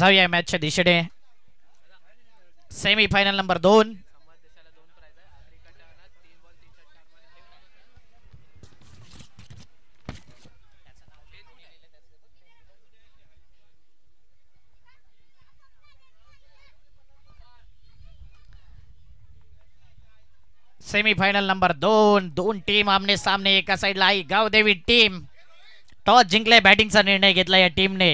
जाऊया मॅचच्या दिशेने. Semi final number 2. Semifinal number 2. दोन टीम आमने सामने. एका साइडला आहे गावदेवी टीम. टॉस जिंकले, बॅटिंगचा निर्णय घेतला या टीमने.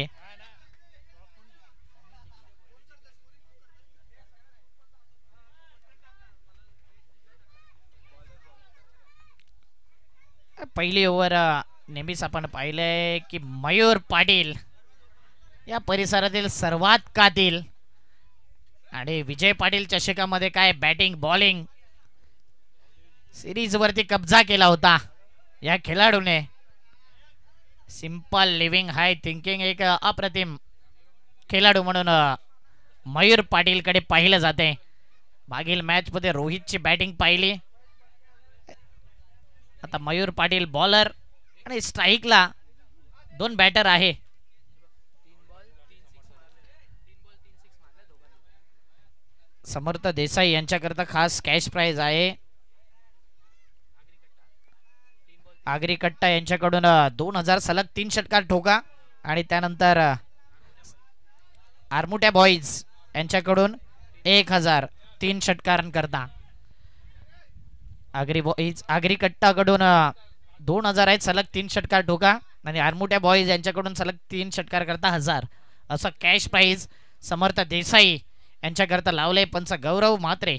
पहिली ओव्हर नेहमीच आपण पाहिलंय की मयूर पाटील या परिसरातील सर्वात कातील आणि विजय पाटील चषकामध्ये काय बॅटिंग बॉलिंग सिरीज वरती कब्जा केला होता या खेळाडूने. सिंपल लिव्हिंग हाय थिंकिंग एक अप्रतिम खेळाडू म्हणून मयूर पाटील कडे पाहिलं जाते. मागील मॅच मध्ये रोहितची बॅटिंग पाहिली. आता मयूर पाटील बॉलर आणि स्ट्राईकला 2 बॅटर आहे. समर्थ देसाई यांच्याकरता खास कॅश प्राइज आहे. आगरी कट्टा यांच्याकडून 2000 सलग 3 षटकार ठोका. आणि त्यानंतर आरमुट्या बॉईज यांच्याकडून 1000 3 षटकारांकरता. आगरी कट्टाकडून 2000 आहेत सलग 3 षटकार ठोका. आणि आरमुट्या बॉईज यांच्याकडून सलग 3 षटकार करता 1000 असं कॅश प्राइज समर्थ देसाई यांच्याकरता लावले. पंच गौरव म्हात्रे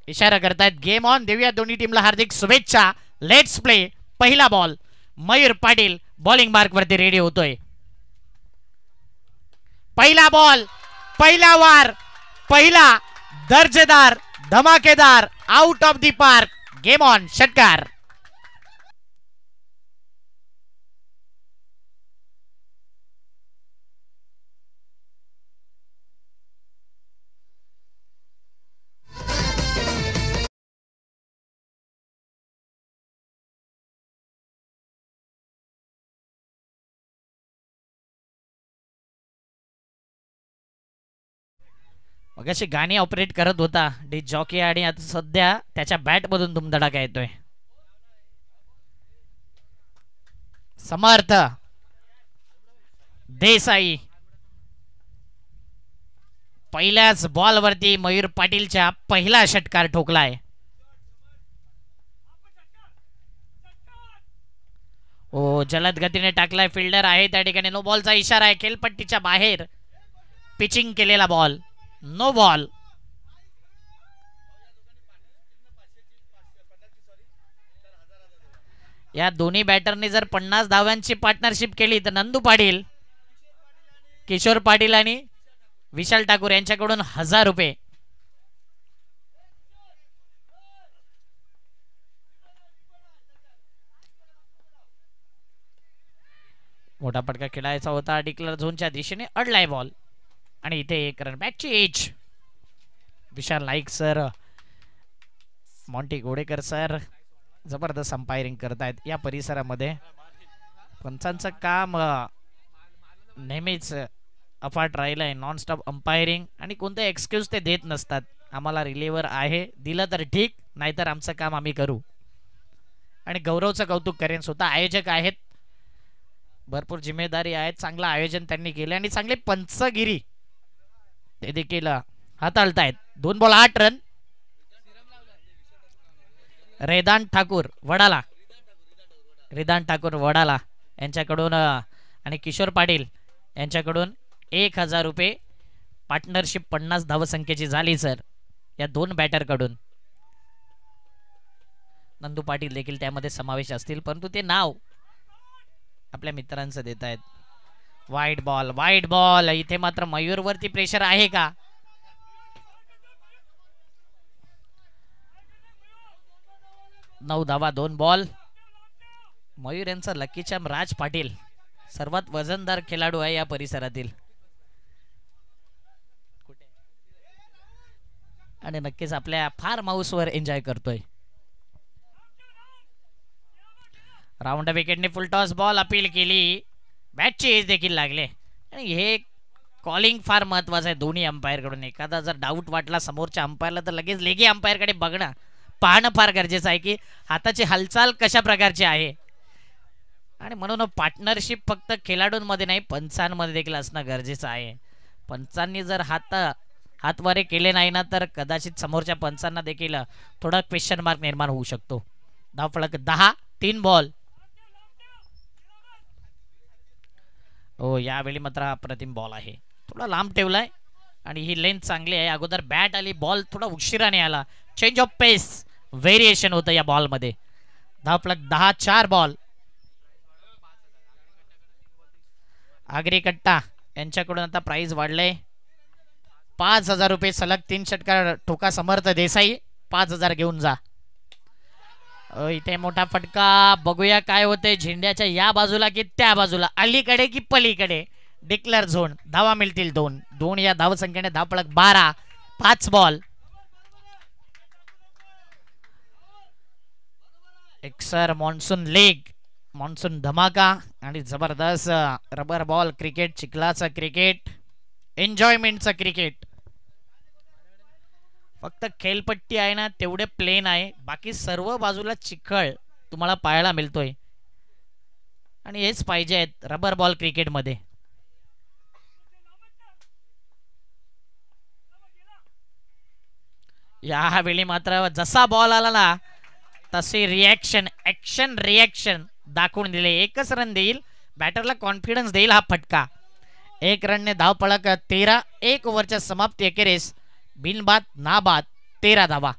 इशारा करतायत गेम ऑन. देऊया दोन्ही टीमला हार्दिक शुभेच्छा. Let's play. पहिला ball. Mayur Patil bowling mark वरती रेडी होतोय. पहिला बॉल, पहिला वार, पहिला दर्जेदार धमाकेदार out of the park. Game on. षटकार. मगाशी गाणी ऑपरेट करत होता डी जॉकी आणि आता सध्या त्याच्या बॅट मधून धुमधडाका येतोय. समर्थ देसाई पहिल्याच बॉल वरती मयूर पाटीलच्या पहिला षटकार ठोकलाय. ओ जलद गतीने टाकलाय. फिल्डर आहे त्या ठिकाणी. नो बॉलचा इशारा आहे. खेळपट्टीच्या बाहेर पिचिंग केलेला बॉल. No ball. या दोन्ही बॅटरने जर 50 धावांची पार्टनरशिप केली तर नंदू पाटील, किशोर पाटील आणि विशाल ठाकूर यांच्याकडून 1000 रुपये. मोठा पटका खेळायचा होता. डिक्लेअर झोनच्या दिशेने अडलाय बॉल आणि इथे एक रन. बॅकची edge. Vishal Naik sir, Monty Godekar sir जबरदस्त अंपायरिंग करतायत या परिसरामध्ये. पंचांचं काम नेहमीच अफाट राहिलंय. नॉन स्टॉप अंपायरिंग आणि कोणते एक्सक्यूज ते देत नसतात. आम्हाला रिलीवर आहे, दिलं तर ठीक, नाहीतर आमचं काम आम्ही करू. आणि गौरवचं कौतुक करेन. स्वतः आयोजक आहेत, भरपूर जिम्मेदारी आहेत. चांगलं आयोजन त्यांनी केलं आणि चांगले पंचगिरी ते देखील हाताळतायत. 2 बॉल 8 रन. रिदान ठाकूर वडाला यांच्याकडून आणि किशोर पाटील यांच्याकडून 1000 रुपये. पार्टनरशिप 50 धावसंख्येची झाली सर या 2 बॅटर कडून. नंदू पाटील देखील त्यामध्ये समावेश असतील, परंतु ते नाव आपल्या मित्रांचं देत आहेत. वाईट बॉल. इथे मात्र मयूर वरती प्रेशर आहे का? नऊ धावा 2 बॉल. मयूर यांचा लकी चार्म राज पाटील सर्वात वजनदार खेळाडू आहे या परिसरातील आणि नक्कीच आपल्या फार्म हाऊस वर एन्जॉय करतोय. राऊंड विकेटने फुल टॉस बॉल अपील केली. बॅटची एज देखील लागले आणि हे कॉलिंग फार महत्वाचं आहे दोन्ही अंपायर कडून. एखादा जर डाऊट वाटला समोरच्या अंपायरला तर लगेच लेगी अंपायर कडे बघणं पाहणं फार गरजेचं आहे की हाताची हालचाल कशा प्रकारची आहे. आणि म्हणून पार्टनरशिप फक्त खेळाडूंमध्ये नाही पंचांमध्ये देखील असणं गरजेचं आहे. पंचांनी जर हातवारे केले नाही ना तर कदाचित समोरच्या पंचांना देखील थोडा क्वेश्चन मार्क निर्माण होऊ शकतो. धावफलक 10, 3 बॉल. हो यावेळी मात्र अप्रतिम बॉल आहे. थोडा लांब ठेवलाय आणि ही लेंथ चांगली आहे. अगोदर बॅट आली बॉल थोडा उशिराने आला. चेंज ऑफ पेस व्हेरिएशन होतं या बॉलमध्ये. धावफलक 10, 4 बॉल. आगरी कट्टा यांच्याकडून आता प्राइस वाढले 5,000 रुपये. सलग 3 षटकार ठोका समर्थ देसाई 5,000 घेऊन जा. इथे मोठा फटका. बघूया काय होते झेंड्याच्या या बाजूला की त्या बाजूला, अलीकडे की पलीकडे. Declare zone. धावा मिळतील 2. 2 या धावसंख्येने धावफलक 12, 5 ball. Exar monsoon leg, monsoon धमाका आणि जबरदस्त रबर बॉल क्रिकेट. चिखलाचं क्रिकेट, एन्जॉयमेंटचं क्रिकेट. फक्त खेळपट्टी आहे ना तेवढे प्लेन आहे, बाकी सर्व बाजूला चिखळ तुम्हाला पाहायला मिळतोय. आणि हेच पाहिजे रबर बॉल क्रिकेटमध्ये. यावेळी मात्र जसा बॉल आला ना तसे रिॲक्शन, ऍक्शन रिॲक्शन दाखवून दिले. एकच रन देईल, बॅटरला कॉन्फिडन्स देईल हा फटका. 1 रनने धावफलक 13. 1 ओव्हरच्या समाप्ती अखेरीस बिनबाद नाबाद 13 धावा.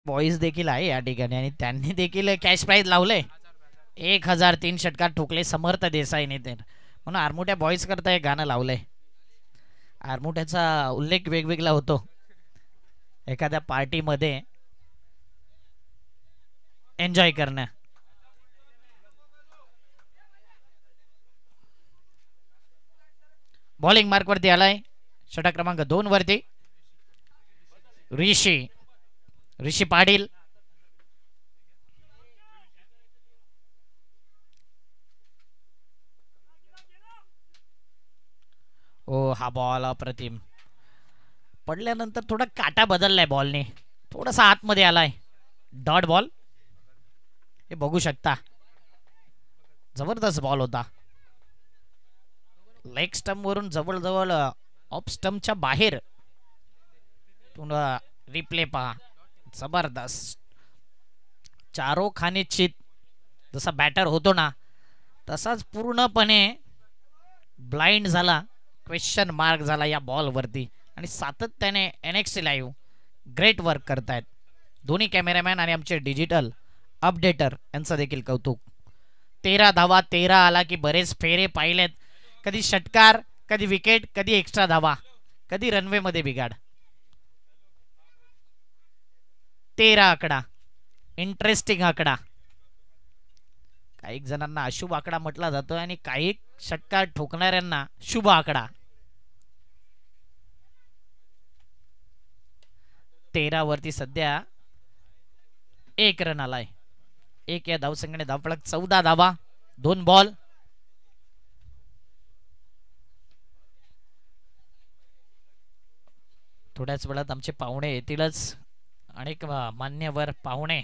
बॉईज देखील आहे या ठिकाणी आणि त्यांनी देखील कॅश प्राइज लावले. 1,000 3 षटकार ठोकले समर्थ देसाईने. म्हणून आरमुट्या बॉईज करता हे गाणं लावलंय. आरमुट्याचा उल्लेख वेगवेगळा होतो एखाद्या पार्टीमध्ये एन्जॉय करणं. बॉलिंग मार्क वरती आलाय षटक क्रमांक 2 वरती ऋषी पाटील. ओ हा बॉल अप्रतिम. पडल्यानंतर थोडा काटा बदललाय बॉलने, थोडासा आतमध्ये आलाय. डॉट बॉल हे बघू शकता. जबरदस्त बॉल होता. लेग स्टंप वरून जवळजवळ ऑफ स्टंपच्या बाहेर. रिप्ले पहा. जबरदस्त. चारो खाने चित जसा बॅटर होतो ना तसाच पूर्णपणे ब्लाइंड झाला, क्वेश्चन मार्क झाला या बॉल वरती. आणि सातत्याने NXT लाईव्ह ग्रेट वर्क करतायत दोन्ही कॅमेरामॅन आणि आमचे डिजिटल अपडेटर यांचं देखील कौतुक. 13 धावा. 13 आला की बरेच फेरे पाहिलेत. कधी षटकार, कधी विकेट, कधी एक्स्ट्रा धावा, कधी रनवे मध्ये बिघाड. 13 आकडा इंटरेस्टिंग आकडा. काही जणांना अशुभ आकडा म्हटला जातो आणि काही षटकार ठोकणाऱ्यांना शुभ आकडा. 13 वरती सध्या 1 रन आलाय. 1 या धावसंख्येने धावफलक 14 धावा. 2 बॉल. थोड्याच वेळात आमचे पाहुणे येतीलच, अनेक मान्यवर पाहुणे.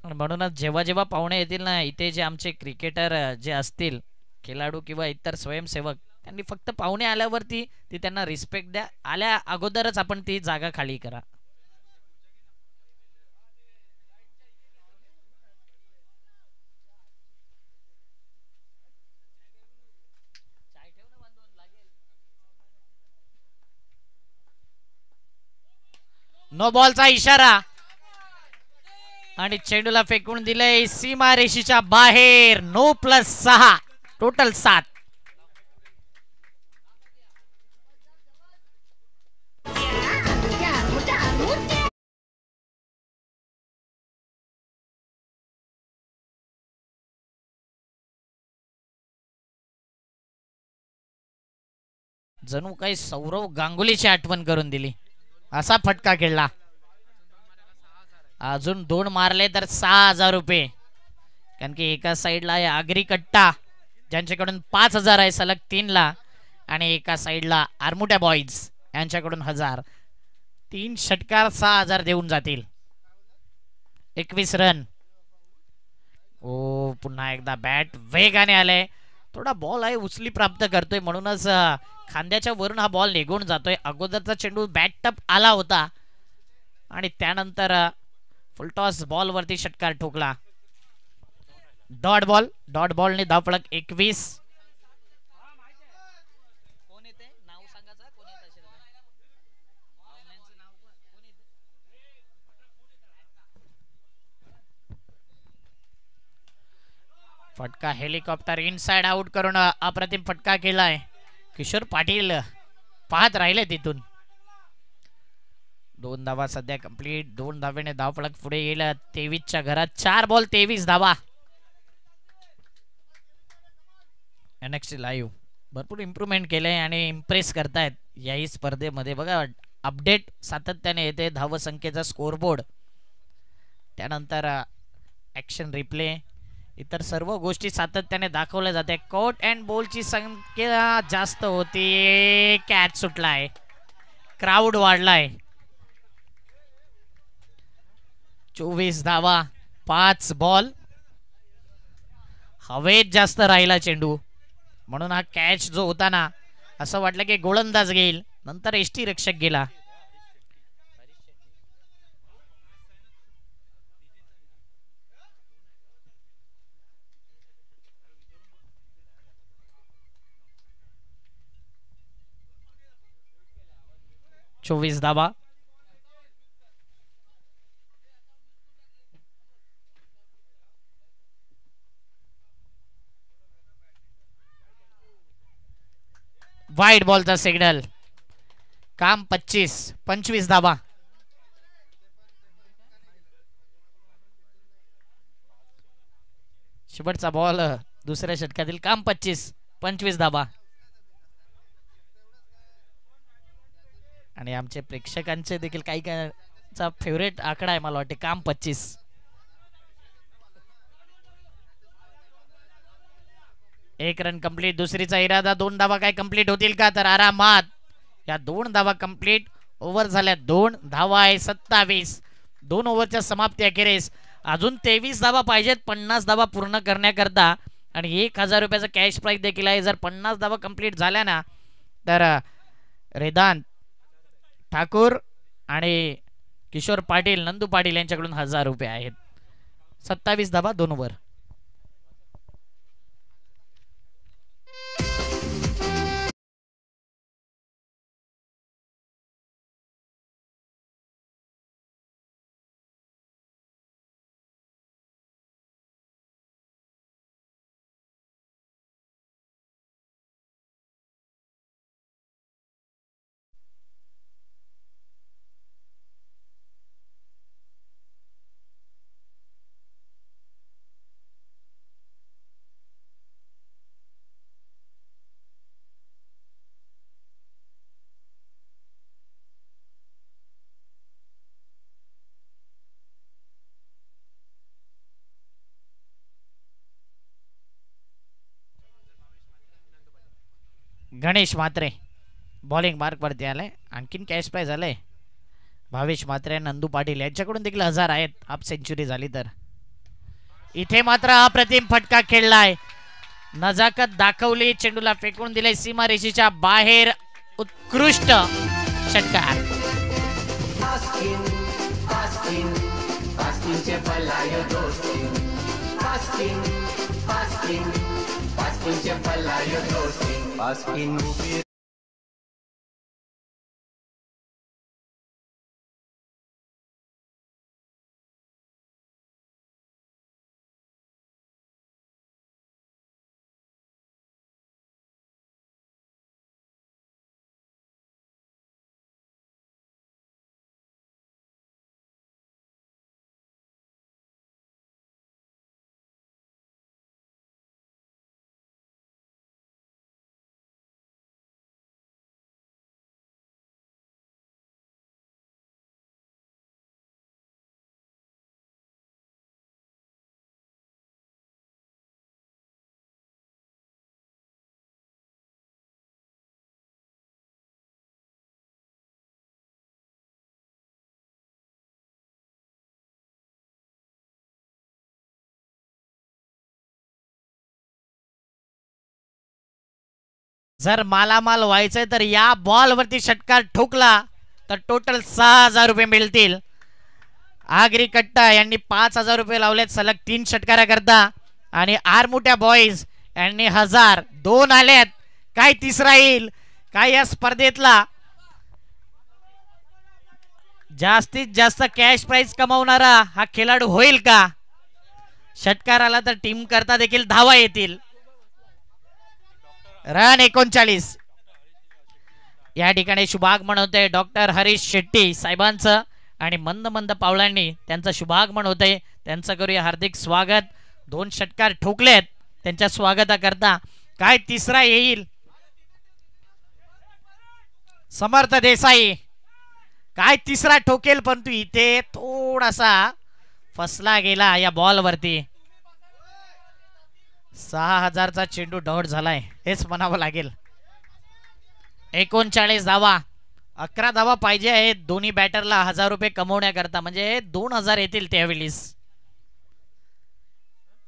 म्हणूनच जेव्हा जेव्हा पाहुणे येतील ना इथे, जे आमचे क्रिकेटर जे असतील, खेळाडू किंवा इतर स्वयंसेवक, त्यांनी फक्त पाहुणे आल्यावरती ती त्यांना रिस्पेक्ट द्या. आल्या अगोदरच आपण ती जागा खाली करा. नो बॉलचा इशारा आणि चेंडूला फेकून दिलंय सीमा रेषेच्या बाहेर. 9+6 टोटल 7. जणू काही सौरव गांगुलीची आठवण करून दिली. असा फटका खेळला. अजून 2 मारले तर 6,000 रुपये. कारण की एका साईडला आहे आगरी कट्टा ज्यांच्याकडून 5,000 आहे सलग 3ला आणि एका साईडला आरमुट्या बॉईज यांच्याकडून 1,000. 3 षटकार 6,000 देऊन जातील. 21 रन. ओ पुन्हा एकदा बॅट वेगाने आले. थोडा बॉल आहे उचली प्राप्त करतोय म्हणूनच खांद्याच्या वरून हा बॉल निघून जातोय. अगोदरचा चेंडू बॅट टप आला होता आणि त्यानंतर फुलटॉस बॉल वरती षटकार ठोकला. डॉट बॉलने धावफलक 21. फटका हेलिकॉप्टर इनसाइड आउट करून अप्रतिम फटका केलाय. किशोर पाटील पाहत राहिले तिथून. 2 धावा सध्या कंप्लीट. 2 धावेने धावफलक पुढे गेला. 23च्या घरात 4 बॉल 23 धावा. NXT लाईव्ह भरपूर इम्प्रूव्हमेंट केलंय आणि इम्प्रेस करतायत याही स्पर्धेमध्ये. बघा अपडेट सातत्याने येते. धावसंख्येचा स्कोरबोर्ड, त्यानंतर ॲक्शन रिप्ले, इतर सर्व गोष्टी सातत्याने दाखवल्या जाते. कॉट अँड बॉलची संख्या जास्त होती. कॅच सुटलाय. क्राऊड वाढलाय. 24 धावा 5 बॉल. हवेत जास्त राहिला चेंडू म्हणून हा कॅच जो होता ना असं वाटलं की गोलंदाज घेईल, नंतर एसटी रक्षक गेला. चोवीस धावा. वाईड बॉलचा सिग्नल. काम 25 धावा. शेवटचा बॉल दुसऱ्या षटकातील. काम 25 धावा. आणि आमचे प्रेक्षकांचे देखील काही काहीचा फेवरेट आकडा आहे मला वाटते काम 25. एक रन कंप्लीट. दुसरीचा इरादा. 2 धावा काय कंप्लीट होतील का? तर आरामात या 2 धावा कंप्लीट. ओव्हर झाल्या 2 धावा आहे 27. 2 ओव्हरच्या समाप्ती अखेरीस अजून 23 धावा पाहिजेत 50 धावा पूर्ण करण्याकरता. आणि 1,000 रुपयाचा कॅश प्राईज देखील आहे. जर 50 धावा कंप्लीट झाल्या ना तर रेदांत ठाकूर आणि किशोर पाटील, नंदू पाटील यांच्याकडून 1,000 रुपये आहेत. 27 धावा 2 over. Ganesh Mhatre bowling mark वरती आलाय. आणखीन कॅश प्राइज आलंय. भावेश म्हात्रे, नंदू पाटील यांच्याकडून देखील 1,000 आहेत हाफ सेंचुरी झाली तर. इथे मात्र अप्रतिम फटका खेळलाय. नजाकत दाखवली. चेंडूला फेकून दिले सीमारेषेच्या बाहेर. उत्कृष्ट षटकार. जर मालामाल व्हायचंय तर या बॉल वरती षटकार ठोकला तर टोटल 6,000 रुपये मिळतील. आगरी कट्टा यांनी 5,000 रुपये लावलेत सलग 3 षटकारा करता आणि आरमुट्या बॉईज यांनी 1,000 2 आलेत. काय तिसरा येईल? काय या स्पर्धेतला जास्तीत जास्त कॅश प्राइज कमावणारा हा खेळाडू होईल का? षटकार आला तर टीम करता देखील धावा येतील. रन 39. या ठिकाणी शुभागमन होते डॉक्टर हरीश शेट्टी साहेबांचं आणि मंद मंद पावलांनी त्यांचं शुभागमन होते. त्यांचं करूया हार्दिक स्वागत. 2 षटकार ठोकलेत त्यांच्या स्वागताकरता. काय तिसरा येईल? समर्थ देसाई काय तिसरा ठोकेल, परंतु इथे थोडासा फसला गेला या बॉल वरती. 6,000चा चेंडू डॉट झालाय हेच म्हणावं लागेल. 39 धावा. 11 धावा पाहिजे आहेत दोन्ही बॅटरला 1,000 रुपये कमवण्याकरता, म्हणजे 2,000 येतील त्यावेळेस.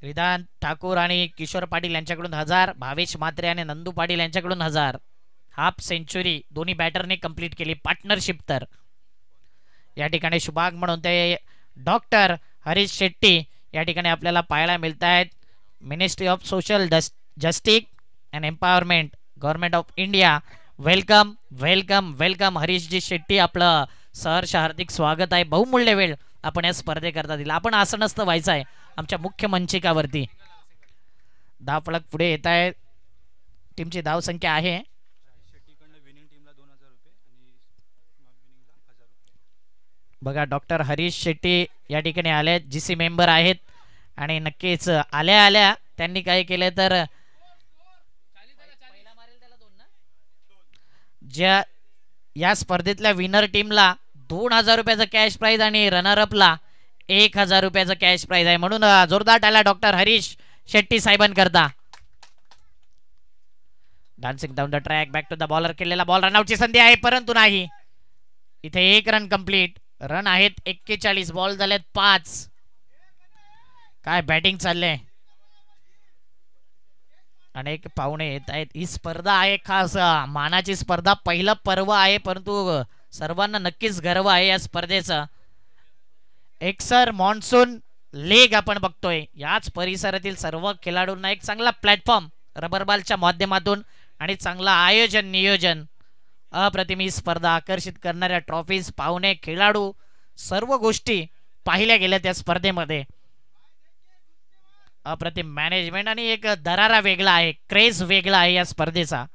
रिदान ठाकूर आणि किशोर पाटील यांच्याकडून 1,000, भावेश म्हात्रे आणि नंदू पाटील यांच्याकडून 1,000. हाफ सेंचुरी दोन्ही बॅटरने कंप्लीट केली पार्टनरशिप. तर या ठिकाणी शुभागमन होते डॉक्टर हरीश शेट्टी या ठिकाणी आपल्याला पाहायला मिळत आहेत. Ministry of social justice and empowerment, government of India. Welcome welcome welcome Harishji Shetty, आपलं सहर्ष हार्दिक स्वागत आहे. बहुमूल्य वेळ आपण या स्पर्धेकरता दिला. आपण असं नसतं व्हायचं आहे आमच्या मुख्य मंचिकावरती. धाव फलक पुढे येत आहे. टीमची धाव संख्या आहे बघा. डॉक्टर हरीश शेट्टी या ठिकाणी आले, जीसी मेंबर आहेत आणि नक्कीच आल्या आल्या त्यांनी काय केले तर ज्या या स्पर्धेतल्या विनर टीमला 2,000 रुपयाचा कॅश प्राइज आणि रनर अपला 1,000 रुपयाचा कॅश प्राइज आहे. म्हणून जोरदार टाळ्या डॉक्टर हरीश शेट्टी साहेबांकरता. Dancing down the track, back to the bowler. केलेला बॉल रनआउटची संधी आहे परंतु नाही. इथे 1 रन कंप्लीट. रन आहेत 41, बॉल झालेत 5. काय बॅटिंग चाललंय. अनेक पाहुणे येत आहेत. ही स्पर्धा आहे खास मानाची स्पर्धा, पहिलं पर्व आहे, परंतु सर्वांना नक्कीच गर्व आहे या स्पर्धेचा. एक्सर मॉन्सून लीग आपण बघतोय. याच परिसरातील सर्व खेळाडूंना एक चांगला प्लॅटफॉर्म रबरबॉलच्या माध्यमातून आणि चांगला आयोजन नियोजन, अप्रतिम ही स्पर्धा, आकर्षित करणाऱ्या ट्रॉफीज, पाहुणे, खेळाडू, सर्व गोष्टी पाहिल्या गेल्या त्या स्पर्धेमध्ये. अप्रतिम मॅनेजमेंट आणि एक दरारा वेगळा आहे, क्रेज वेगळा आहे या स्पर्धेचा.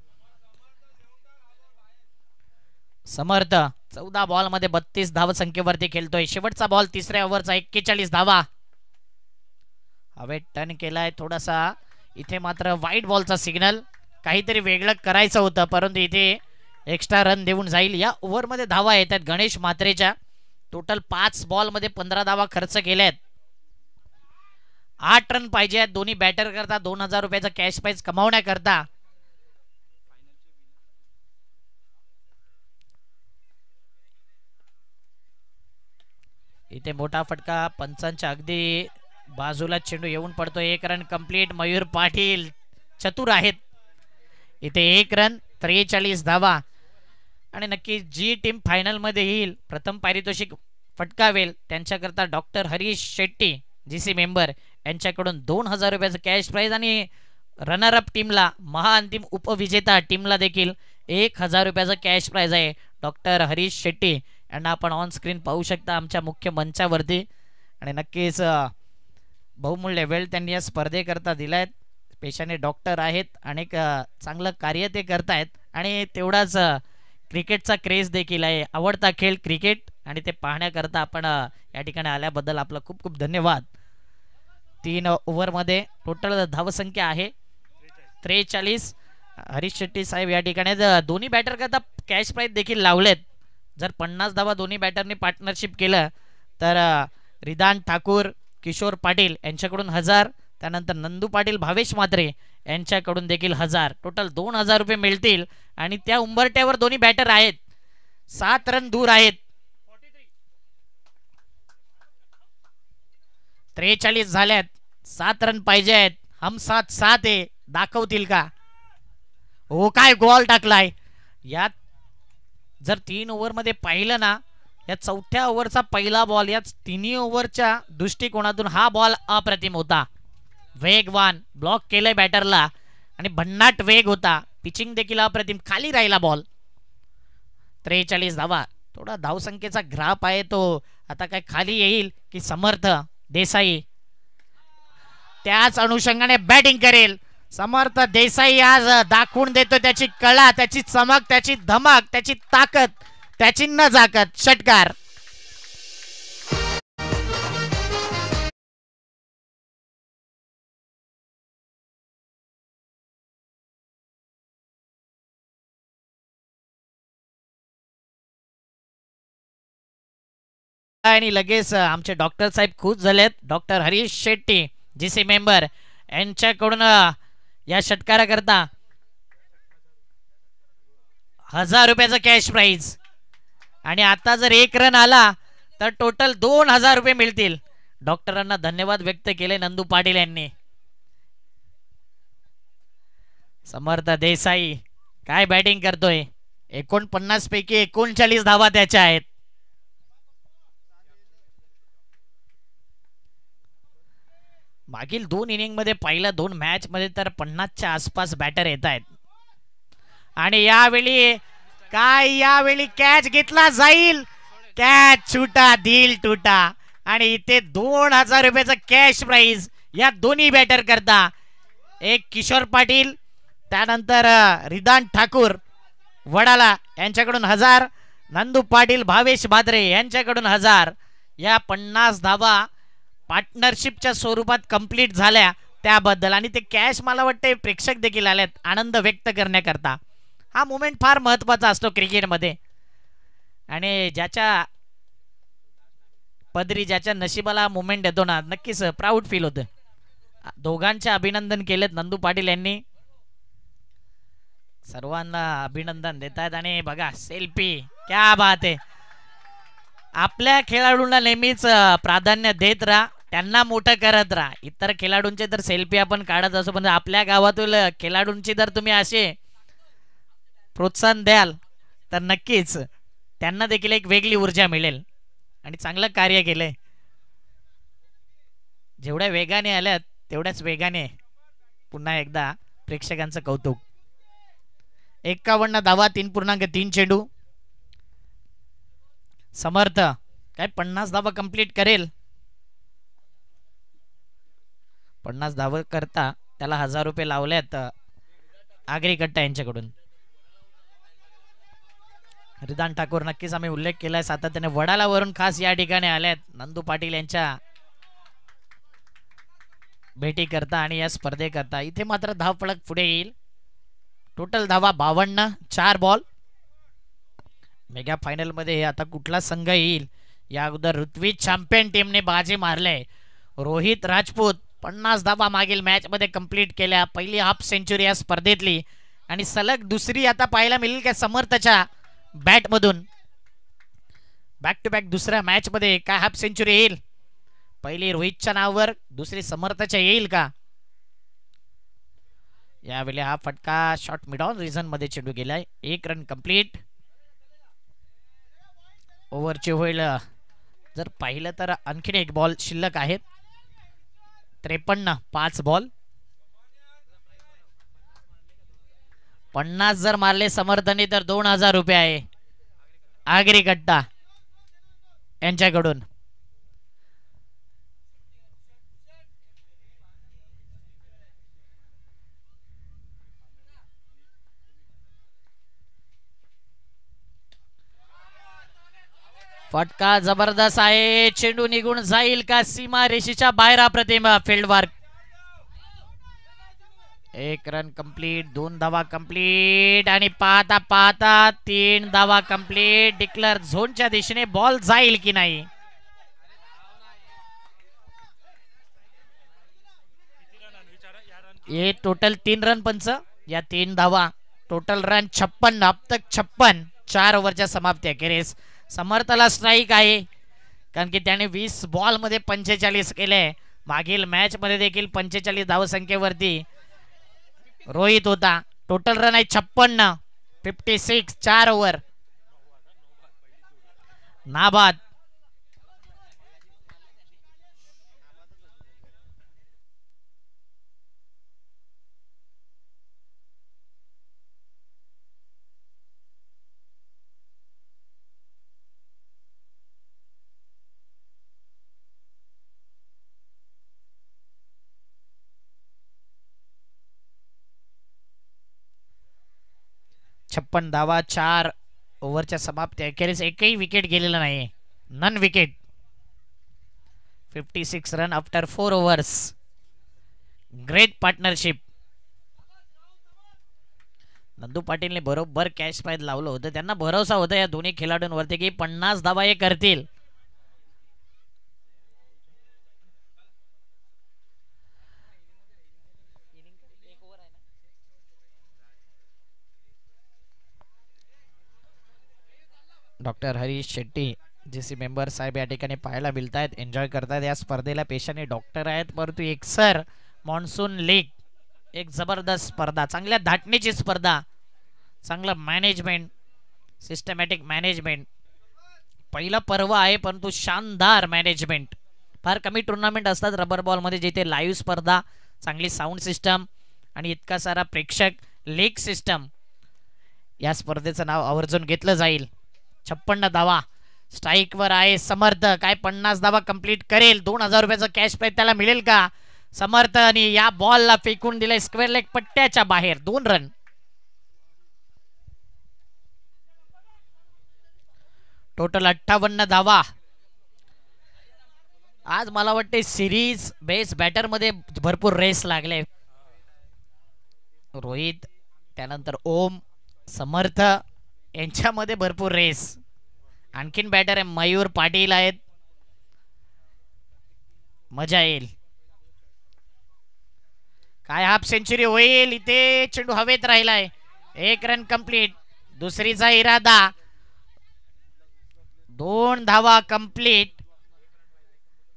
समर्थ 14 बॉल मध्ये 32 धाव संख्येवरती खेळतोय. शेवटचा बॉल तिसऱ्या ओव्हरचा 41 धावा. हवेत टर्न केलाय थोडासा. इथे मात्र वाईट बॉलचा सिग्नल. काहीतरी वेगळं करायचं होतं परंतु इथे एक्स्ट्रा रन देऊन जाईल. या ओव्हर मध्ये धावा येतात गणेश म्हात्रेच्या. टोटल 5 बॉल मध्ये 15 धावा खर्च केल्यात. 8 रन पाहिजे आहेत दोन्ही बॅटर करता 2,000 रुपयाचा कॅश प्राइज कमावण्याकरता. इथे मोठा फटका पंचांच्या अगदी बाजूला चेंडू येऊन पडतोय. 1 रन कंप्लीट. मयूर पाटील चतुर आहेत. इथे 1 रन 43 धावा. आणि नक्की जी टीम फायनल मध्ये येईल, प्रथम पारितोषिक फटकावेल, त्यांच्याकरता doctor Harish Shetty GC member यांच्याकडून 2,000 रुपयाचा कॅश प्राइज आणि रनर अप टीमला, महाअंतिम उपविजेता टीमला देखील 1,000 रुपयाचा कॅश प्राइज आहे. डॉक्टर हरीश शेट्टी यांना आपण ऑन स्क्रीन पाहू शकता आमच्या मुख्य मंचावरती. आणि नक्कीच बहुमूल्य वेळ त्यांनी या स्पर्धेकरता दिलाय. पेशाने डॉक्टर आहेत, अनेक चांगलं कार्य ते करतायत आणि तेवढाच क्रिकेटचा क्रेज देखील आहे. आवडता खेळ क्रिकेट आणि ते पाहण्याकरता आपण या ठिकाणी आल्याबद्दल आपलं खूप खूप धन्यवाद. 3 ओव्हर मध्ये टोटल धावसंख्या आहे 43. हरीश शेट्टी साहेब या ठिकाणी दोन्ही बॅटर करता कॅश प्राइज देखील लावलेत. जर 50 धावा दोन्ही बॅटरने पार्टनरशिप केलं तर रिदान ठाकूर, किशोर पाटील यांच्याकडून 1,000, त्यानंतर नंदू पाटील, भावेश म्हात्रे यांच्याकडून देखील 1,000. टोटल 2,000 रुपये मिळतील. आणि त्या उंबरट्यावर दोन्ही बॅटर आहेत. 7 रन दूर आहेत. 43 झाल्यात. 7 रन पाहिजे आहेत. हम साथ साथ आहे. दाखवतील का? हो काय गोल टाकलाय. यात जर 3 ओव्हरमध्ये पाहिलं ना, या चौथ्या ओव्हरचा पहिला बॉल, या तिन्ही ओव्हरच्या दृष्टिकोनातून हा बॉल अप्रतिम होता. वेगवान ब्लॉक केलंय बॅटरला आणि भन्नाट वेग होता. पिचिंग देखील अप्रतिम. खाली राहिला बॉल. 43 धावा. थोडा धावसंख्येचा ग्राफ आहे तो आता काय खाली येईल की समर्थ देसाई त्याच अनुषंगाने बॅटिंग करेल. समर्थ देसाई आज दाखवून देतो त्याची कला, त्याची चमक, त्याची धमक, त्याची ताकद, त्याची नजाकत. षटकार. आणि लगेच आमचे डॉक्टर साहेब खुश झालेत. Doctor Harish Shetty GC member यांच्याकडून या षटकाराकरता 1000 रुपयाचा कॅश प्राइज. आणि आता जर 1 रन आला तर टोटल 2000 रुपये मिळतील. डॉक्टरांना धन्यवाद व्यक्त केले नंदू पाटील यांनी. समर्थ देसाई काय बॅटिंग करतोय. 49 पैकी 39 धावा त्याच्या आहेत. मागील 2 इनिंग मध्ये पहिल्या 2 मॅच मध्ये तर 50च्या आसपास बॅटर येत आहेत. आणि यावेळी कॅच घेतला जाईल. कॅच छुटा दिल टूटा. आणि इथे 2000 रुपयाचा कॅश प्राइज या दोन्ही बॅटर करता. एक किशोर पाटील, त्यानंतर रिदान ठाकूर वडाला यांच्याकडून 1000, नंदू पाटील भावेश भाद्रे यांच्याकडून 1000. या 50 धावा पार्टनरशिपच्या स्वरूपात कंप्लीट झाल्या त्याबद्दल. आणि ते कॅश मला वाटते प्रेक्षक देखील आलेत आनंद व्यक्त करण्याकरता. हा मोमेंट फार महत्वाचा असतो क्रिकेटमध्ये. आणि ज्याच्या पदरी ज्याच्या नशिबाला मोमेंट येतो ना, नक्कीच प्राऊड फील होतं. दोघांचे अभिनंदन केलेत नंदू पाटील यांनी. सर्वांना अभिनंदन देत आहेत. आणि बघा सेल्फी, क्या बात आहे. आपल्या खेळाडूंना नेहमीच प्राधान्य देत राहा, त्यांना मोठं करत राहा. इतर खेळाडूंचे तर सेल्फी आपण काढत असो, पण आपल्या गावातील खेळाडूंची जर तुम्ही असे प्रोत्साहन द्याल तर नक्कीच त्यांना देखील एक वेगळी ऊर्जा मिळेल. आणि चांगलं कार्य केलंय. जेवढ्या वेगाने आल्यात तेवढ्याच वेगाने पुन्हा एकदा प्रेक्षकांचं कौतुक. 51 धावा, 3.3 चेंडू. समर्थ काय 50 धावा कंप्लीट करेल. 50 धावा करता त्याला 1000 रुपये लावल्यात आगरी कट्टा यांच्याकडून. रिदान ठाकूर नक्कीच आम्ही उल्लेख केलाय सातत्याने. वडाला वरून खास या ठिकाणी आल्यात नंदू पाटील यांच्या भेटी करता आणि या स्पर्धेकरता. इथे मात्र धावफलक पुढे येईल. टोटल धावा 52, 4 बॉल. मेगा फायनल मध्ये आता कुठला संघ येईल या अगोदर ऋत्विज चॅम्पियन टीमने बाजी मारले. रोहित राजपूत 50 धावा मागील मॅच मध्ये कंप्लीट केल्या. पहिली हाफ सेंचुरी या स्पर्धेतली आणि सलग दुसरी आता पाहायला मिळेल का समर्थच्या बॅट मधून. बॅक टू बॅक दुसऱ्या मॅच मध्ये काय हाफ सेंचुरी येईल. पहिली रोहितच्या नावावर, दुसरी समर्थच्या येईल का. यावेळी हा फटका शॉट मिड ऑन रिझन मध्ये चेंडू गेलाय. 1 रन कंप्लीट. ओव्हरचे होईल जर पाहिलं तर आणखीन 1 बॉल शिल्लक आहेत. 53, 5 बॉल. 50 जर मारले समर्थने तर 2000 रुपये आहे आगरी कट्टा यांच्याकडून. फटका जबरदस्त आहे. चेंडू निघून जाईल का सीमा रेषेच्या बाहेर. अप्रतिम फील्ड वर्क. 1 रन कंप्लीट, 2 धावा कंप्लीट. आणि पाहता पाहता 3 धावा कंप्लीट. डिक्लेअर झोनच्या दिशेने बॉल जाईल की नाही. ये टोटल 3 रन पंच. या 3 धावा. Total run 56. अब तक 56. 4 ओव्हरच्या समाप्ती अखेरीस समर्थला स्ट्राईक आहे. कारण की त्याने 20 बॉल मध्ये 45 केले. मागील मॅच मध्ये देखील 45 धावसंख्येवरती रोहित होता. टोटल रन आहे 56. 56 4 ओव्हर. नाबाद. छप्पन धावा 4 ओव्हरच्या समाप्ती. अखेरीस एकही विकेट गेलेला नाही. None wicket. 56 run after 4 overs. Great partnership. Nandu पाटीलने बरोबर कॅच पायद लावलं होतं. त्यांना भरोसा होता या दोन्ही खेळाडूंवरती की 50 धावा हे करतील. Doctor Harish Shetty JC member साहेब या ठिकाणी पाहायला मिळत आहेत. एन्जॉय करतात या स्पर्धेला. पेशाने डॉक्टर आहेत परंतु एक सर मॉन्सून लीग एक जबरदस्त स्पर्धा. चांगल्या धाटणीची स्पर्धा. चांगलं मॅनेजमेंट. Systematic management. पहिला पर्व आहे परंतु शानदार मॅनेजमेंट. फार कमी टुर्नामेंट असतात रबर बॉलमध्ये जिथे लाईव्ह स्पर्धा, चांगली साऊंड सिस्टम आणि इतका सारा प्रेक्षक, लीग सिस्टम. या स्पर्धेचं नाव आवर्जून घेतलं जाईल. 56 धावा. स्ट्राईकवर आहे समर्थ. काय 50 धावा कंप्लीट करेल? 2000 रुपयाचं कॅश प्राइज त्याला मिळेल का? समर्थ आणि या बॉलला फेकून दिले स्क्वेअर लेग पट्ट्याच्या बाहेर. 2 रन. टोटल 58 धावा. आज मला वाटते सिरीज बेस बॅटर मध्ये भरपूर रेस लागले. रोहित, त्यानंतर ओम, समर्थ यांच्यामध्ये भरपूर रेस. आणखीन बॅटर आहे मयूर पाटील आहेत. मजा येईल. काय हाफ सेंचुरी होईल? इथे चेंडू हवेत राहिलाय. 1 रन कंप्लीट. दुसरीचा इरादा. 2 धावा कंप्लीट.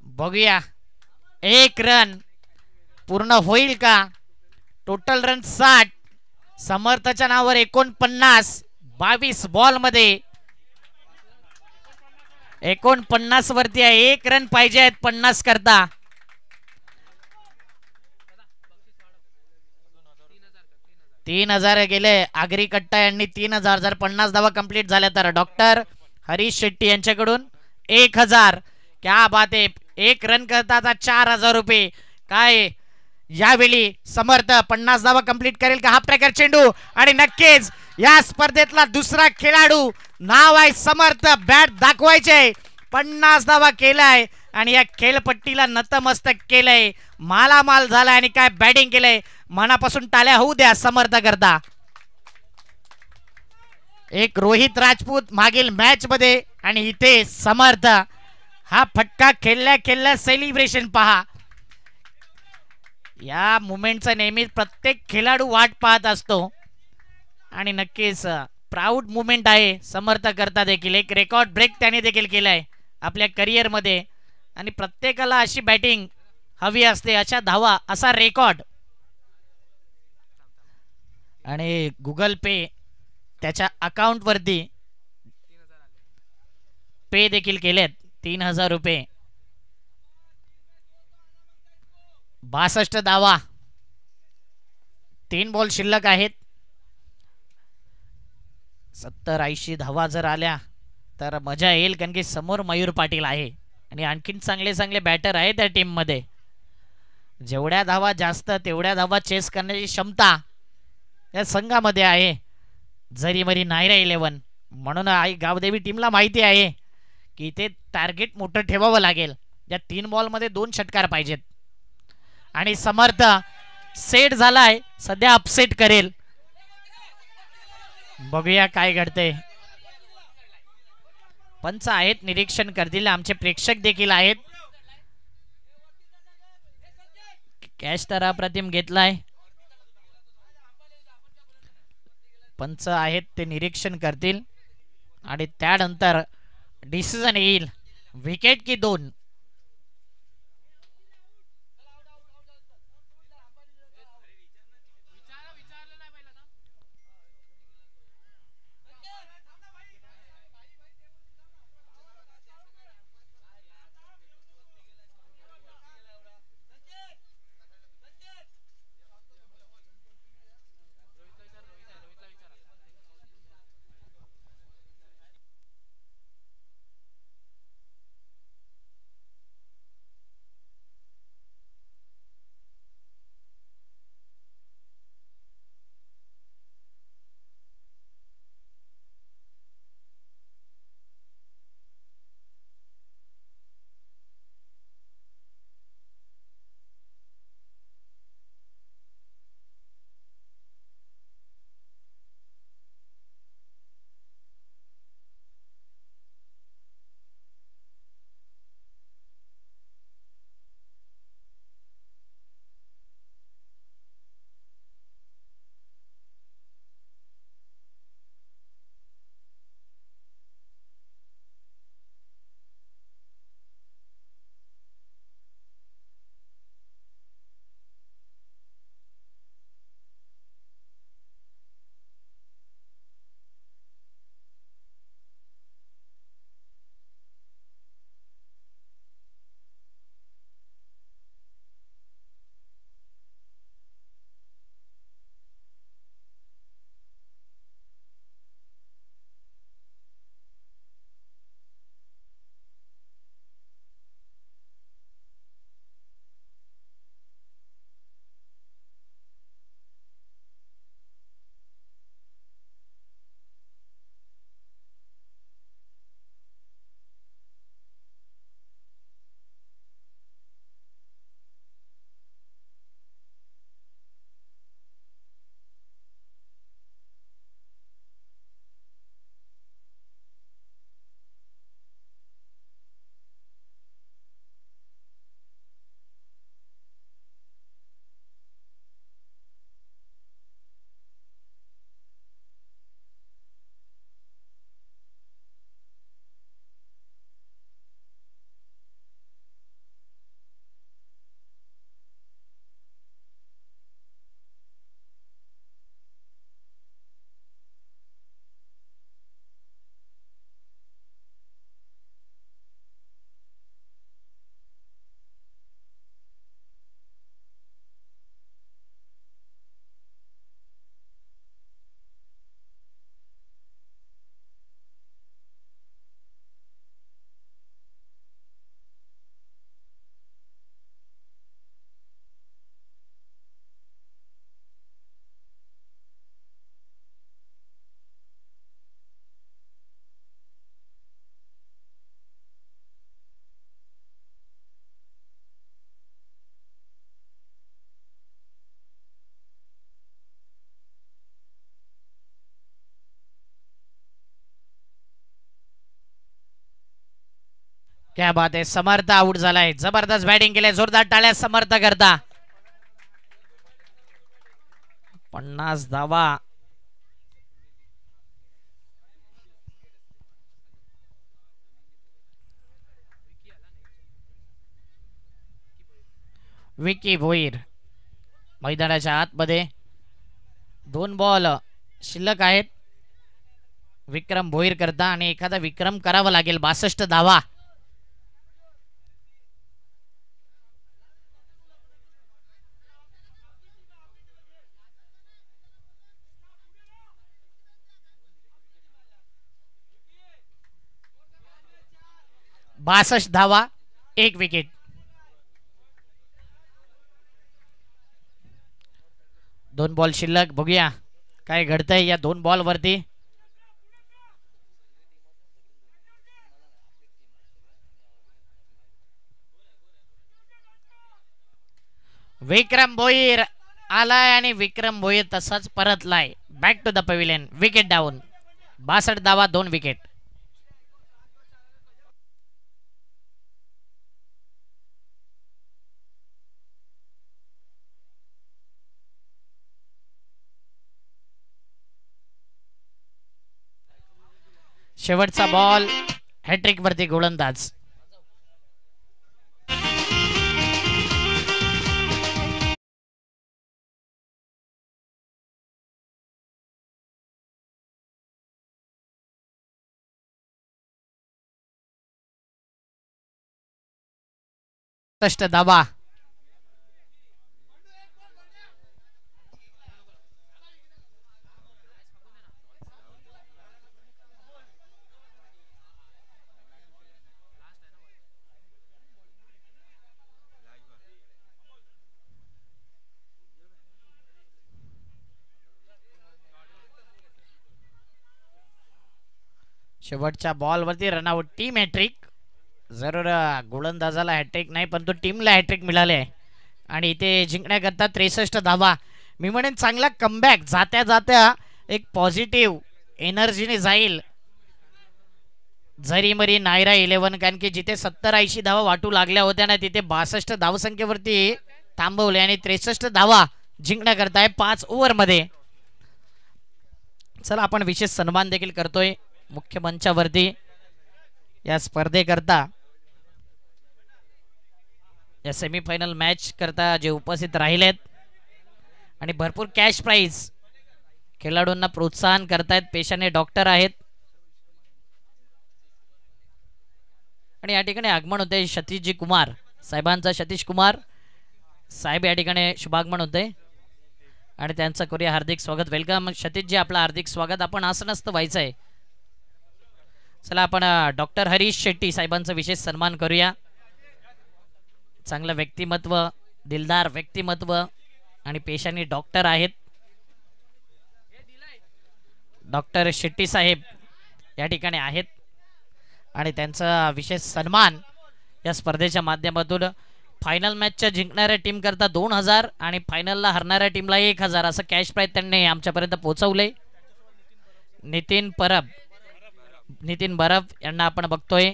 बघूया 1 रन पूर्ण होईल का? Total run 60. समर्थच्या नावावर 49. 22 बॉल मध्ये 49 वरती आहे. 1 रन पाहिजे आहेत 50 करता. $3000 गेले. आगरी कट्टा यांनी 3000. जर 50 धावा कंप्लीट झाल्या तर डॉक्टर हरीश शेट्टी यांच्याकडून 1000. क्या बात आहे. 1 रन करता 4000 रुपये. काय यावेळी समर्थ 50 धावा कंप्लीट करेल का? हा प्रकार चेंडू आणि नक्कीच या स्पर्धेतला दुसरा खेळाडू. नाव आहे समर्थ. बॅट दाखवायचे. 50 धावा केलाय आणि या खेळपट्टीला नतमस्तक केलंय. मालामाल झालाय आणि काय बॅटिंग केलंय. मनापासून टाळ्या होऊ द्या समर्थ करता. एक रोहित राजपूत मागील मॅच मध्ये आणि इथे समर्थ. हा फटका खेळल्या खेळल्या सेलिब्रेशन पहा. या मुमेंटचा नेहमी प्रत्येक खेळाडू वाट पाहत असतो आणि नक्कीच प्राऊड मुमेंट आहे समर्थ करता देखील. एक रेकॉर्ड ब्रेक त्याने देखील केलाय आपल्या करिअर मध्ये आणि प्रत्येकाला अशी बॅटिंग हवी असते, अशा धावा, असा रेकॉर्ड. आणि गुगल पे त्याच्या अकाउंट वरती पे देखील केलेत 3000 रुपये. 62 धावा. 3 बॉल शिल्लक आहेत. 70-80 धावा जर आल्या तर मजा येईल कारण की समोर मयूर पाटील आहे आणि आणखीन चांगले चांगले बॅटर आहेत त्या टीम मध्ये. जेवढ्या धावा जास्त तेवढ्या धावा चेस करण्याची क्षमता या संघामध्ये आहे. जरी मरी नायरा 11. म्हणून आई गावदेवी टीमला माहिती आहे की इथे टार्गेट मोठं ठेवावं लागेल. या 3 बॉल मध्ये 2 षटकार पाहिजेत आणि समर्थ सेट झालाय. सध्या अपसेट करेल. बघूया काय घडते. पंच आहेत, निरीक्षण करतील. आमचे प्रेक्षक देखील आहेत. कॅच तर अप्रतिम घेतलाय. पंच आहेत ते निरीक्षण करतील आणि त्यानंतर डिसिजन येईल. विकेट की 2. क्या बात आहे. समर्थ आउट झालाय. जबरदस्त बॅटिंग केली. जोरदार टाळ्या समर्थ करता. 50 धावा. विकी भोईर मैदानाच्या आतमध्ये. 2 बॉल शिल्लक आहेत विक्रम भोईर करता आणि एखादा विक्रम करावा लागेल. 62 धावा. धावा. 1 विकेट. दोन बॉल शिल्लक. बघूया काय घडतंय या 2 बॉल वरती. विक्रम भोईर आलाय आणि विक्रम भोईर तसाच परतलाय. Back to the pavilion. Wicket down. 62 धावा 2 विकेट. शेवटचा बॉल. हॅट्रिक वरती गोलंदाज. धावा. शेवटच्या बॉल वरती रनआउट. Team hat trick. जरूर गोलंदाजाला हॅट्रिक नाही पण तो टीमला हॅट्रिक मिळाले आहे आणि इथे जिंकण्याकरता 63 धावा. मी म्हणेन चांगला कमबॅक. जात्या जात्या एक पॉझिटिव्ह एनर्जीने जाईल जरी मरी नायरा 11. कारण की जिथे 70-80 धावा वाटू लागल्या होत्या ना तिथे 62 धावसंख्येवरती थांबवले आणि 63 धावा जिंकण्याकरता 5 ओव्हर मध्ये. चला आपण विशेष सन्मान देखील करतोय मुख्य मंचावरती या स्पर्धेकरता. या सेमीफायनल मॅच करता जे उपस्थित राहिलेत आणि भरपूर कॅश प्राइज खेळाडूंना प्रोत्साहन करतायत. पेशाने डॉक्टर आहेत आणि या ठिकाणी आगमन होते सतीशजी कुमार साहेबांचा. सतीश कुमार साहेब या ठिकाणी शुभागमन होते आणि त्यांचं करूया हार्दिक स्वागत. वेलकम सतीशजी. आपलं हार्दिक स्वागत. आपण असं नसतं व्हायचं आहे. चला आपण डॉक्टर हरीश शेट्टी साहेबांचा विशेष सन्मान करूया. चांगलं व्यक्तिमत्व, दिलदार व्यक्तिमत्व आणि पेशाने डॉक्टर आहेत. डॉक्टर शेट्टी साहेब या ठिकाणी आहेत आणि त्यांचा विशेष सन्मान या स्पर्धेच्या माध्यमातून. फायनल मॅचच्या जिंकणाऱ्या टीम करता 2000 आणि फायनलला हरणाऱ्या टीमला 1000 असं कॅश प्राइज त्यांनी आमच्यापर्यंत पोहोचवले. नितीन बरफ यांना आपण बघतोय.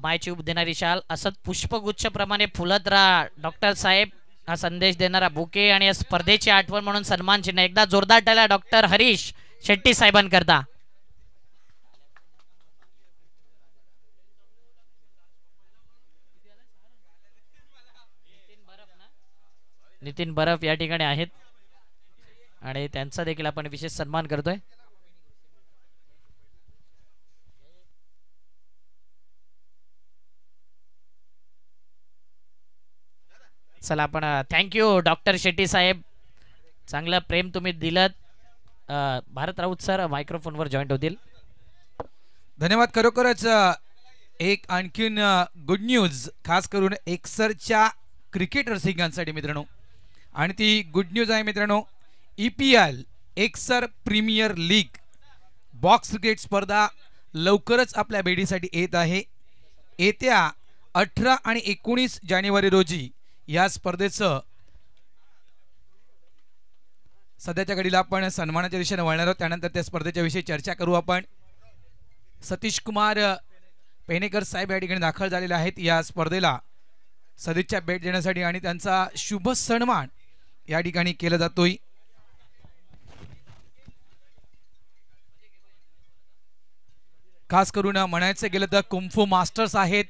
मायची देणारी शाल असत पुष्पगुच्छ प्रमाणे फुलत राहा डॉक्टर साहेब हा संदेश देणारा बुके आणि या स्पर्धेची आठवण म्हणून सन्मान चिन्ह. एकदा जोरदार टाळ्या डॉक्टर हरीश शेट्टी साहेबांकरता. नितीन बरफ या ठिकाणी आहेत आणि त्यांचा देखील आपण विशेष सन्मान करतोय. चला आपण थँक्यू डॉक्टर शेट्टी साहेब. चांगलं प्रेम तुम्ही दिलत. भारत राऊत सर मायक्रोफोनवर जॉईंट होतील. धन्यवाद. खरोखरच एक आणखीन गुड न्यूज खास करून एक्सरच्या क्रिकेट रसिकांसाठी मित्रांनो. आणि ती गुड न्यूज आहे मित्रांनो. EPL Exar premier league box cricket स्पर्धा लवकरच आपल्या भेटीसाठी येत आहे. येत्या 18 आणि 19 जानेवारी रोजी या स्पर्धेचं सध्याच्या घडीला आपण सन्मानाच्या दिशेने वळणार आहोत. त्यानंतर त्या स्पर्धेच्या विषयी चर्चा करू आपण. सतीश कुमार पेनेकर साहेब या ठिकाणी दाखल झालेले आहेत या स्पर्धेला सदिच्छा भेट देण्यासाठी आणि त्यांचा शुभ सन्मान या ठिकाणी केला जातोय. खास करून म्हणायचं गेलं तर कुंफू मास्टर्स आहेत.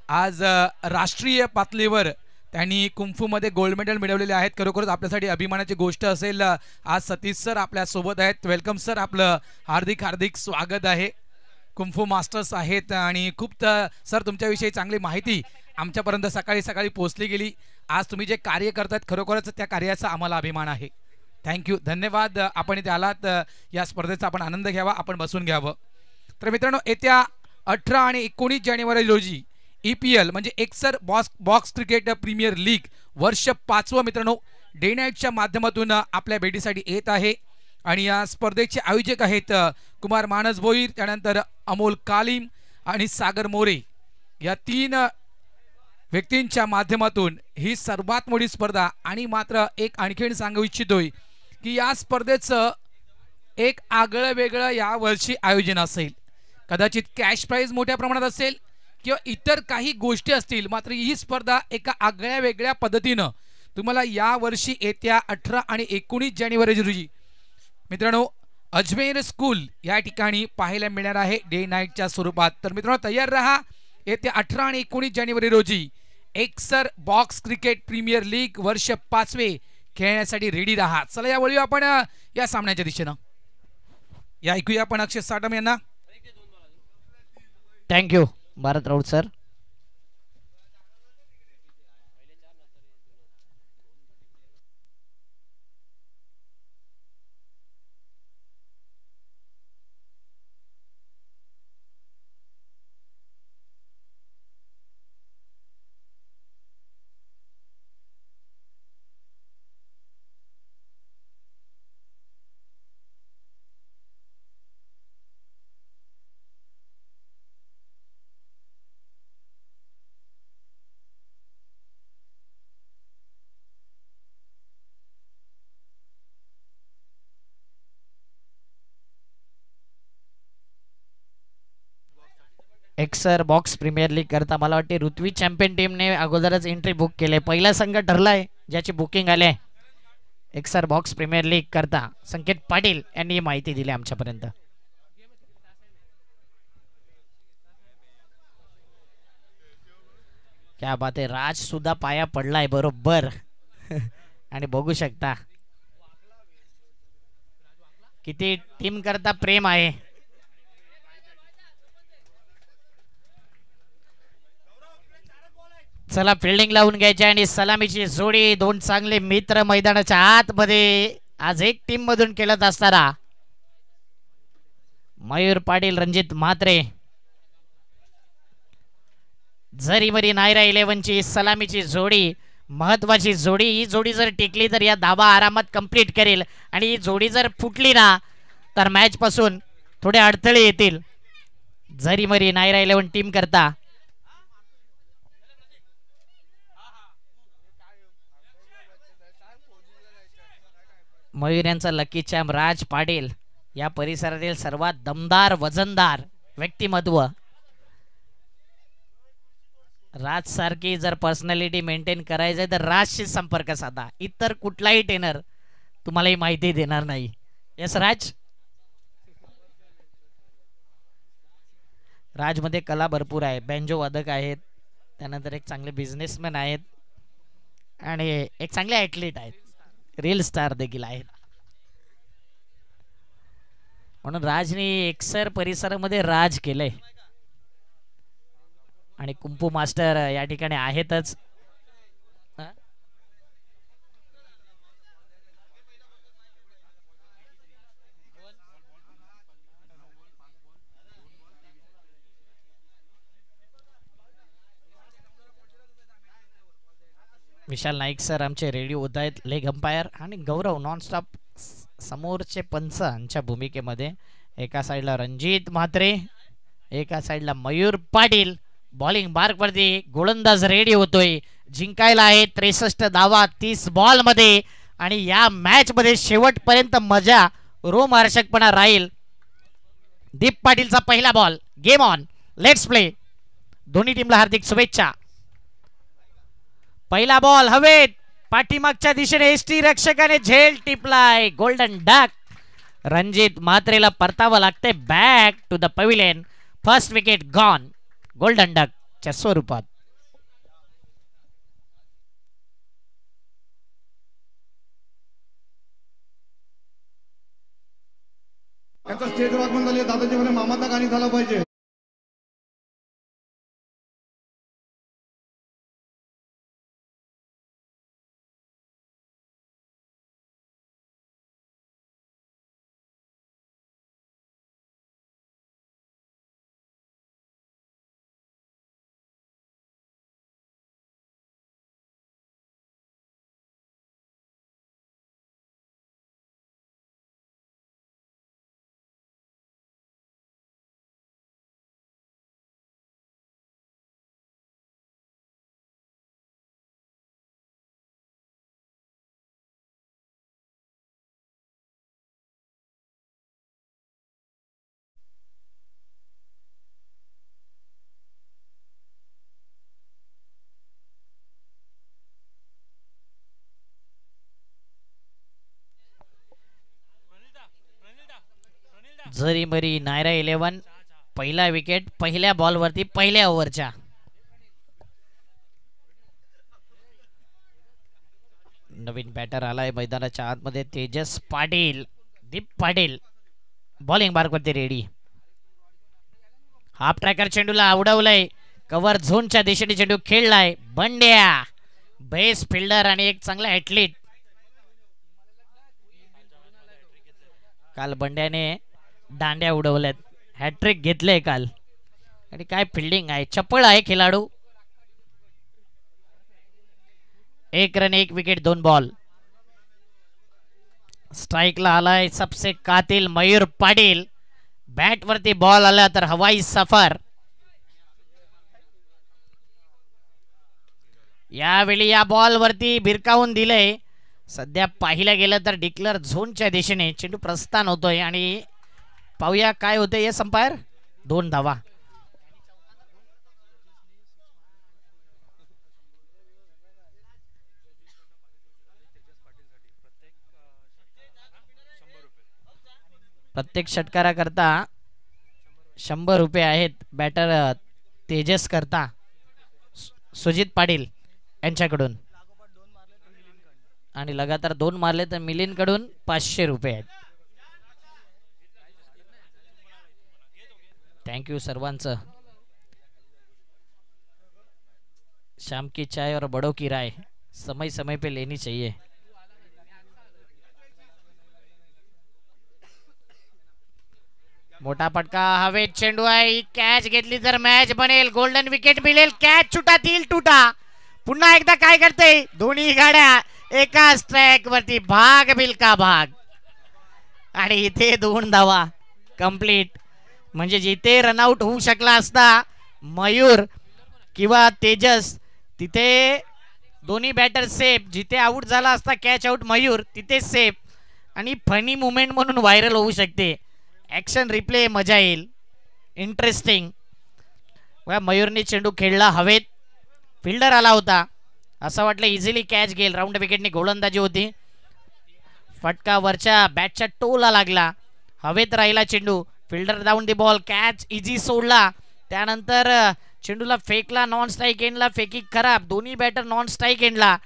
आज राष्ट्रीय पातळीवर त्यांनी कुंफूमध्ये गोल्ड मेडल मिळवलेले आहेत. खरोखरच आपल्यासाठी अभिमानाची गोष्ट असेल. आज सतीश सर आपल्या सोबत आहेत. वेलकम सर, आपलं हार्दिक हार्दिक स्वागत आहे. कुंफू मास्टर्स आहेत आणि खूप सर तुमच्याविषयी चांगली माहिती आमच्यापर्यंत सकाळी सकाळी पोहोचली गेली. आज तुम्ही जे कार्य करतात खरोखरच त्या कार्याचा आम्हाला अभिमान आहे. थँक्यू, धन्यवाद. आपण इथे आलात, या स्पर्धेचा आपण आनंद घ्यावा, आपण बसून घ्यावं. तर मित्रांनो, येत्या 18 आणि 19 जानेवारी रोजी EPL म्हणजे एक्सर बॉक्स क्रिकेट प्रीमियर लीग वर्ष 5 मित्रांनो डे नाईटच्या माध्यमातून आपल्या भेटीसाठी येत आहे. आणि या स्पर्धेचे आयोजक आहेत कुमार मानस भोईर, त्यानंतर अमोल कालीम आणि सागर मोरे. या 3 व्यक्तींच्या माध्यमातून ही सर्वात मोठी स्पर्धा. आणि मात्र एक आणखीन सांगू इच्छितोय की या स्पर्धेचं एक आगळं वेगळं या वर्षी आयोजन असेल. कदाचित कॅश प्राइज मोठ्या प्रमाणात असेल किंवा इतर काही गोष्टी असतील, मात्र ही स्पर्धा एका आगळ्या वेगळ्या पद्धतीनं तुम्हाला या वर्षी येत्या 18 आणि 19 जानेवारी रोजी मित्रांनो अजमेर स्कूल या ठिकाणी पाहायला मिळणार आहे डे नाईटच्या स्वरूपात. तर मित्रांनो तयार रहा. येत्या 18 आणि 19 जानेवारी रोजी एक्सर बॉक्स क्रिकेट प्रीमियर लीग वर्ष 5 खेळण्यासाठी रेडी राहा. चला या वळी आपण या सामन्याच्या दिशेनं या ऐकूया आपण अक्षय साटम यांना. Thank you Bharat Raut sir. Exar box premier league करता मला वाटते ऋत्वी चॅम्पियन टीमने अगोदरच एंट्री बुक केले. पहिला संघ ठरलाय ज्याची बुकिंग आले एक्सर बॉक्स प्रीमियर लीग करता. संकेत पाटील यांनी ही माहिती दिली आमच्यापर्यंत. क्या बात आहे, राज सुद्धा पाया पडलाय बरोबर. आणि बघू शकता किती टीम करता प्रेम आहे. चला फिल्डिंग लावून घ्यायची आणि सलामीची जोडी. 2 चांगले मित्र मैदानाच्या आतमध्ये आज एक टीम मधून खेळत असताना मयूर पाटील, रणजित म्हात्रे. झरीमरी नायरा 11ची सलामीची जोडी, महत्वाची जोडी. ही जोडी जर टिकली तर या धावा आरामात कंप्लीट करेल आणि ही जोडी जर फुटली ना तर मॅच पासून थोडे अडथळे येतील. झरीमरी नायरा 11 टीम करता मयूर यांचा लकी चॅम्प राज पाटील या परिसरातील सर्वात दमदार वजनदार व्यक्तिमत्व. राज सारखी जर पर्सनॅलिटी मेंटेन करायचंय तर राजशी संपर्क साधा. इतर कुठलाही ट्रेनर तुम्हाला ही माहिती देणार नाही. यस राज. राजमध्ये कला भरपूर आहे. बँजो वादक आहेत, त्यानंतर एक चांगले बिझनेसमॅन आहेत आणि एक चांगले ॲथलीट आहेत, रील स्टार देखील आहेत. म्हणून राजने एक्सर परिसरामध्ये राज केलंय आणि कुंफू मास्टर या ठिकाणी आहेतच. विशाल नाईक सर आमचे रेडी होत आहेत लेग अंपायर आणि गौरव नॉनस्टॉप समोरचे पंचांच्या भूमिकेमध्ये. एका साईडला रणजित म्हात्रे, एका साईडला मयूर पाटील. बॉलिंग मार्कवरती गोलंदाज रेडी होतोय. जिंकायला आहे 63 धावा 30 बॉल मध्ये आणि या मॅच मध्ये शेवटपर्यंत मजा रोमहर्षकपणा राहील. दीप पाटीलचा पहिला ball. Game on, let's play. दोन्ही टीमला हार्दिक शुभेच्छा. पहिला बॉल हवेत, पाठीमागच्या दिशेने एसटी रक्षकाने झेल टिपलाय. Golden duck. रणजित म्हात्रेला परतावं लागतंय back to the pavilion. First wicket gone golden duck च्या स्वरूपात. त्यांचा स्टेजवर आगमन झाले. दादाजी म्हणे मामाचा गाणी झालं पाहिजे. जरी मरी नायरा 11 पहिला विकेट पहिल्या बॉलवरती पहिल्या ओव्हरच्या. नवीन बॅटर आलाय मैदानाच्या आतमध्ये तेजस पाटील. दीप पाटील बॉलिंग मार्कवरती रेडी. हाफ ट्रॅकर चेंडूला उडवलंय. कव्हर झोनच्या दिशेने चेंडू खेळलाय. बंड्या बेस्ट फिल्डर आणि एक चांगला ऍथलीट. काल बंड्याने दांड्या उडवल्यात, हॅट्रिक घेतले काल. आणि काय फिल्डिंग आहे, चपळ आहे खेळाडू. 1 रन 1 विकेट 2 बॉल. स्ट्राइकला आलाय सबसे कातिल मयूर पाटील. बॅट वरती बॉल आला तर हवाई सफर. यावेळी या बॉल वरती भिरकावून दिलंय. सध्या पाहिलं गेलं तर डिक्लेअर झोनच्या दिशेने चेंडू प्रस्थान होतोय आणि पाहूया काय होतंय. हे संपायर 2 धावा. प्रत्येक षटकारा करता 100 रुपये आहेत. बॅटर तेजस करता सुजित पाटील यांच्याकडून आणि लगातार 2 मारले तर मिलिंद कडून 500 रुपये आहेत. थँक्यू सर्वांचं. शाम की चाय और बड़ों की राय समय समय पे लेनी चाहिए. मोठा फटका हवेत चेंडू आहे. कॅच घेतली तर मॅच बनेल. गोल्डन विकेट मिळेल. कॅच छुटातील तुटा. पुन्हा एकदा काय करते, दोन्ही गाड्या एका स्ट्राइक वरती भाग बिलका भाग. आणि इथे 2 धावा कंप्लीट. म्हणजे जिथे रनआउट होऊ शकला असता मयूर किंवा तेजस, तिथे दोन्ही बॅटर सेफ. जिथे आउट झाला असता कॅच आउट मयूर, तिथे सेफ. आणि फनी मुमेंट म्हणून व्हायरल होऊ शकते. ऍक्शन रिप्ले मजा येईल, इंटरेस्टिंग. मयूरने चेंडू खेळला हवेत. फिल्डर आला होता, असं वाटलं इझिली कॅच घेईल. राऊंड विकेटने गोलंदाजी होती. फटका वरच्या बॅटच्या टोला लागला. हवेत राहिला चेंडू. Fielder down the ball. Catch easy सोडला. त्यानंतर चेंडूला फेकला नॉन स्ट्राईक एंडला. फेकी खराब. दोन्ही बॅटर नॉन स्ट्राईक एंडला.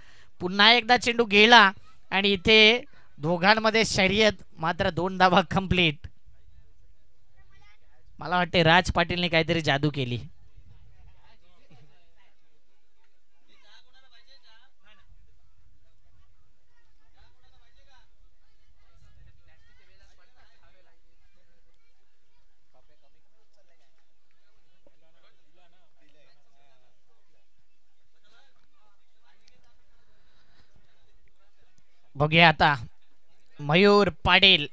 पुन्हा एकदा चेंडू गेला आणि इथे दोघांमध्ये शर्यत. मात्र 2 धावा कंप्लीट. मला वाटते राज पाटीलने काहीतरी जादू केली. बघूया आता मयूर पाटील.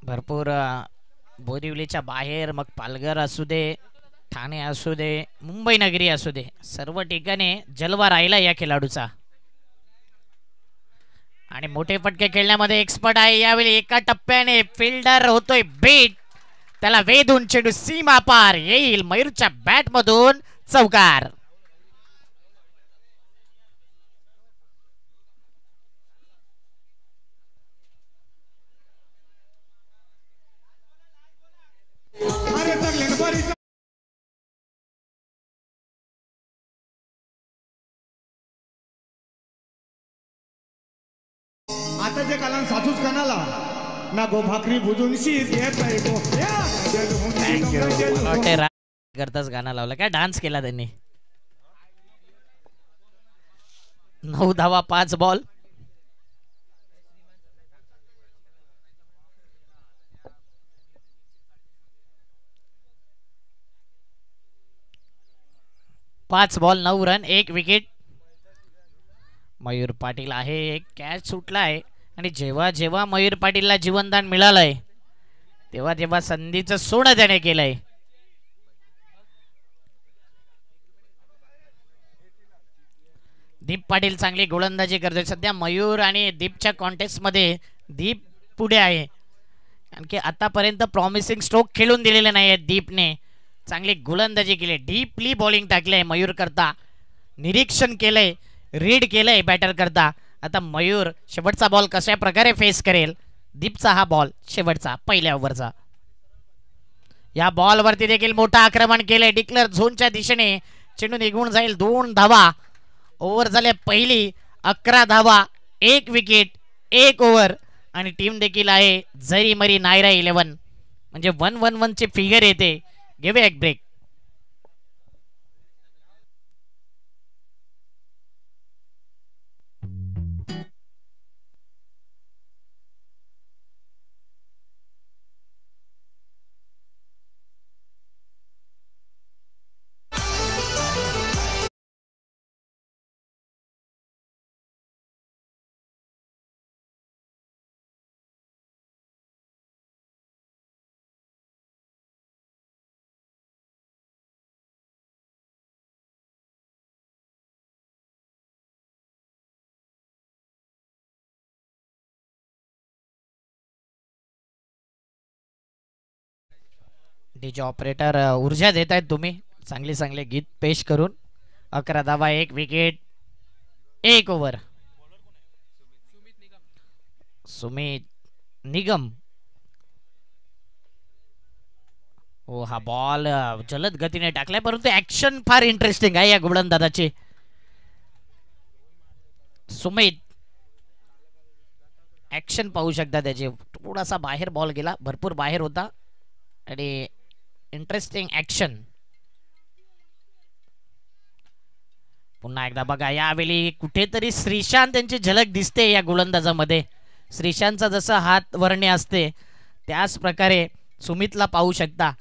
भरपूर बोरिवलीच्या बाहेर, मग पालघर असू दे, ठाणे असू दे, मुंबई नगरी असू दे, सर्व ठिकाणी जलवा राहिला या खेळाडूचा. आणि मोठे फटके खेळण्यामध्ये एक्सपर्ट आहे. यावेळी एका टप्प्याने फिल्डर होतोय बीट, त्याला वेधून चेंडू सीमा पार येईल. मयूरच्या बॅट मधून चौकार. आता जे कालान सासूच कानाला ना गो भाकरी बुजूनशी देत नाही गो. थँक्यू. करताच गाणं लावलं काय, डान्स केला त्यांनी. 9 धावा 5 बॉल. पाच ball 9 run 1 wicket. Mayur Patil आहे. एक कॅच सुटलाय आणि जेव्हा जेव्हा मयूर पाटीलला जीवनदान मिळालंय तेव्हा जेव्हा संधीचं सोनं त्याने केलंय. दीप पाटील चांगली गोलंदाजी करतोय सध्या. मयूर आणि दीपच्या कॉन्टेस्ट मध्ये दीप पुढे आहे, कारण की आतापर्यंत प्रॉमिसिंग स्ट्रोक खेळून दिलेले नाही. दीपने चांगली गोलंदाजी केली, डीपली बॉलिंग टाकले मयूर करता, निरीक्षण केलंय, रीड केलंय बॅटर करता. आता मयूर शेवटचा बॉल कशा प्रकारे फेस करेल. दीपचा हा बॉल शेवटचा पहिल्या ओव्हरचा. या बॉल वरती देखील मोठं आक्रमण केलंय. डिक्लेअर झोनच्या दिशेने चेंडू निघून जाईल. 2 धावा. ओव्हर झाले पहिली. 11 धावा 1 विकेट 1 ओव्हर. आणि टीम देखील आहे जरी मरी नायरा 11, म्हणजे 1-1-1 ची फिगर येते. गिव्ह एक ब्रेक. डीजे ऑपरेटर ऊर्जा देत आहेत तुम्ही चांगले चांगले गीत पेश करून. 11 धावा 1 विकेट 1 ओव्हर. सुमित निगम. हो, हा बॉल जलद गतीने टाकलाय, परंतु ऍक्शन फार इंटरेस्टिंग आहे या गोलंदाजाची. सुमित ऍक्शन पाहू शकता त्याचे. थोडासा बाहेर बॉल गेला, भरपूर बाहेर होता आणि इंटरेस्टिंग ऍक्शन. पुन्हा एकदा बघा, यावेळी कुठेतरी श्रीशांत त्यांची झलक दिसते या गोलंदाजामध्ये. श्रीशांतचा जसं हात वरणे असते त्याच प्रकारे सुमितला पाहू शकता.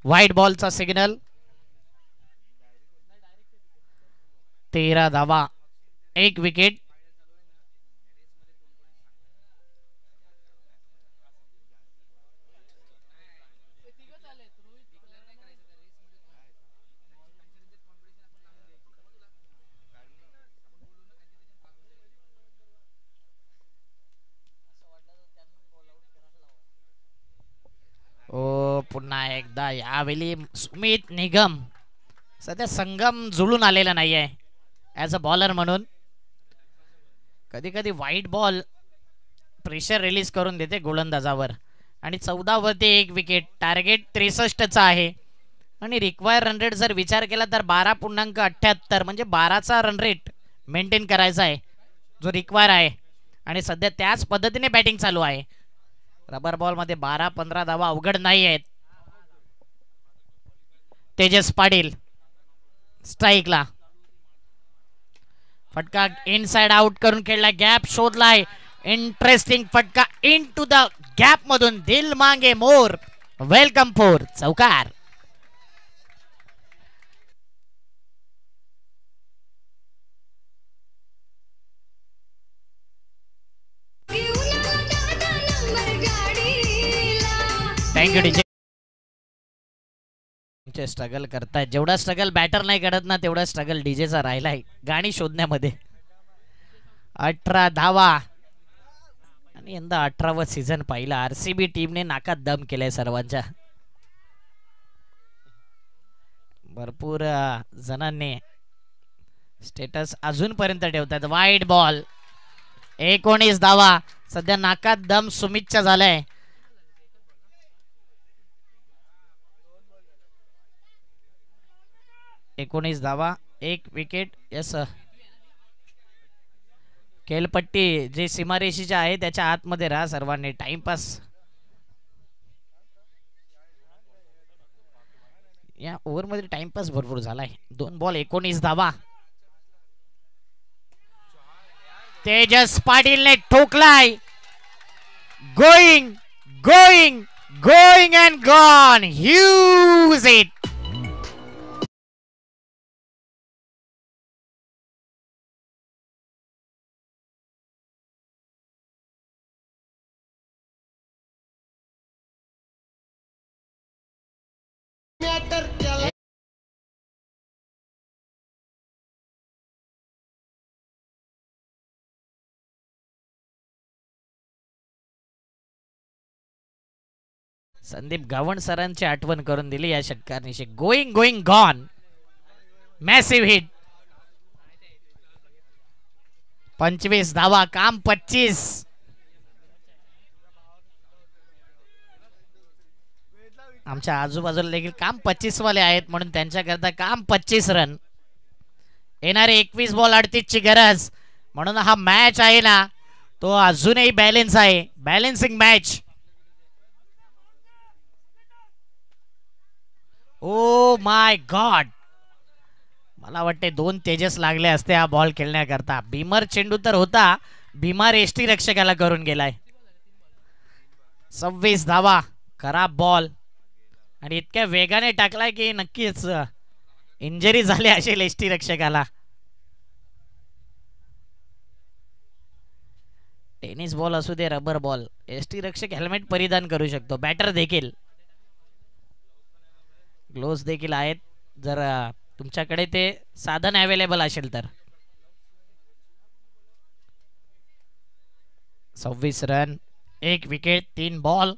व्हाईट बॉलचा सिग्नल. 13 धावा 1 विकेट. पुन्हा एकदा यावेळी सुमित निगम सध्या संगम जुळून आलेला नाहीये ऍज अ बॉलर म्हणून. कधी कधी व्हाईट बॉल प्रेशर रिलीज करून देते गोलंदाजावर. आणि 14 वरती 1 विकेट. टार्गेट 63चा आहे आणि रिक्वायर रन रेट जर विचार केला तर 12.78, म्हणजे 12चा रन रेट मेंटेन करायचा आहे जो रिक्वायर आहे. आणि सध्या त्याच पद्धतीने बॅटिंग चालू आहे. रबर बॉल मध्ये 12-15 धावा अवघड नाही आहेत. तेजस पाटील स्ट्राईकला. फटका इनसाइड आउट करून खेळला, गॅप शोधलाय. इंटरेस्टिंग फटका इन टू द गॅप मधून. दिल मांगे मोर, वेलकम फोर, चौकार. Thank you DJ. स्ट्रगल करतायत, जेवढा स्ट्रगल बॅटर नाही करत ना तेवढा स्ट्रगल डीजेचा राहिलाय गाणी शोधण्यामध्ये. 18 धावा आणि यंदा 18वा सीझन पाहिला. आरसीबी टीमने नाकात दम केलाय सर्वांच्या. भरपूर जणांनी स्टेटस अजूनपर्यंत ठेवतात. वाईड बॉल, 19 धावा. सध्या नाकात दम सुमितच्या झालाय. 19 धावा, 1 विकेट. यस, खेळपट्टी जे सीमारेषेच्या आहे त्याच्या आतमध्ये राहा सर्वांनी. टाइमपास या ओव्हर मध्ये टाइमपास भरपूर झालाय. 2 बॉल 19 धावा. तेजस पाटीलने ठोकलाय. Going going going and gone. Huge hit. Sandeep Gavan सरांची आठवण करून दिली या षटकाराने. Going going gone. Massive hit. 25 धावा, काम 25. आमच्या आजूबाजूला देखील काम 25 वाले आहेत म्हणून त्यांच्याकरता काम 25 रन. येणारे 21 बॉल 38 ची गरज. म्हणून हा मॅच आहे ना तो अजूनही बॅलन्स आहे. Balancing match. Oh my God, मला वाटते 2 तेजस लागले असते हा बॉल खेळण्याकरता. भीमर चेंडू तर होता, भीमार एसटी रक्षकाला करून गेलाय. 26 धावा. खराब बॉल आणि इतक्या वेगाने टाकलाय की नक्कीच इंजरी झाली असेल एसटी रक्षकाला. टेनिस बॉल असू दे रबर बॉल, एसटी रक्षक हेल्मेट परिधान करू शकतो. बॅटर देखील ग्लोव्स देखील आहेत जर तुमच्याकडे ते साधन अवेलेबल असेल तर. 26 रन, 1 विकेट, 3 बॉल.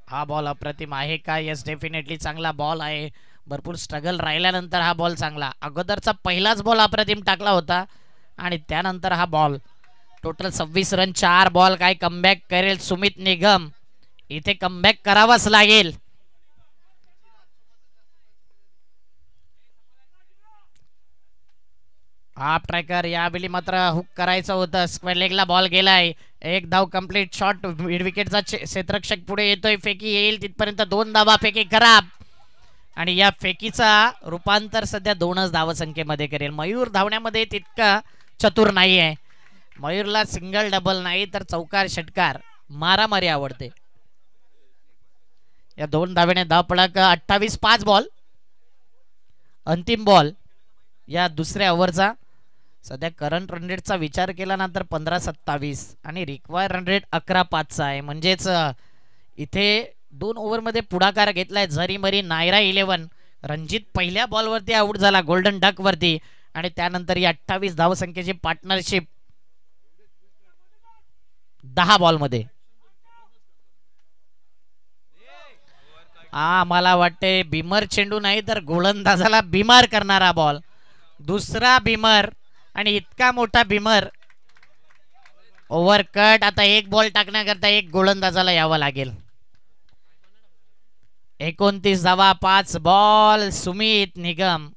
हा बॉल अप्रतिम आहे का? यस, डेफिनेटली चांगला बॉल आहे. भरपूर स्ट्रगल राहिल्यानंतर हा बॉल चांगला. अगोदरचा पहिलाच बॉल अप्रतिम टाकला होता आणि त्यानंतर हा बॉल. Total 26 run, 4 ball. काय कमबॅक करेल सुमित निगम? इथे कमबॅक करावाच लागेल. हाफ ट्रॅकर यावेळी मात्र हुक करायचं होतं. स्क्वेअर लेगला बॉल गेलाय. 1 धाव कंप्लीट. शॉट मिड विकेटचा क्षेत्ररक्षक पुढे येतोय. फेकी येईल तिथपर्यंत. 2 धावा. फेकी खराब आणि या फेकीचा रूपांतर सध्या 2च धावसंख्येमध्ये करेल. मयूर धावण्यामध्ये तितका चतुर नाही आहे. मयूरला सिंगल डबल नाही तर चौकार षटकार मारामारी आवडते. या 2 धावेने धाव पडक. 28. 5 बॉल. अंतिम बॉल या दुसऱ्या ओव्हरचा. सध्या करंट रन रेटचा विचार केल्यानंतर 15-27 आणि रिक्वायर रन रेट 11-5 आहे. म्हणजेच इथे 2 ओव्हरमध्ये पुढाकार घेतलाय झरी मरी नायरा 11. रणजित पहिल्या बॉलवरती आउट झाला गोल्डन डक वरती आणि त्यानंतर ही 28 धावसंख्येची पार्टनरशिप 10 बॉल मध्ये. मला वाटते भीमर चेंडू नाही तर गोलंदाजाला बिमार करणारा बॉल. दुसरा भीमर आणि इतका मोठा भीमर. Over cut. आता 1 बॉल टाकण्याकरता 1 गोलंदाजाला यावं लागेल. 29 धावा, 5 बॉल. सुमित निगम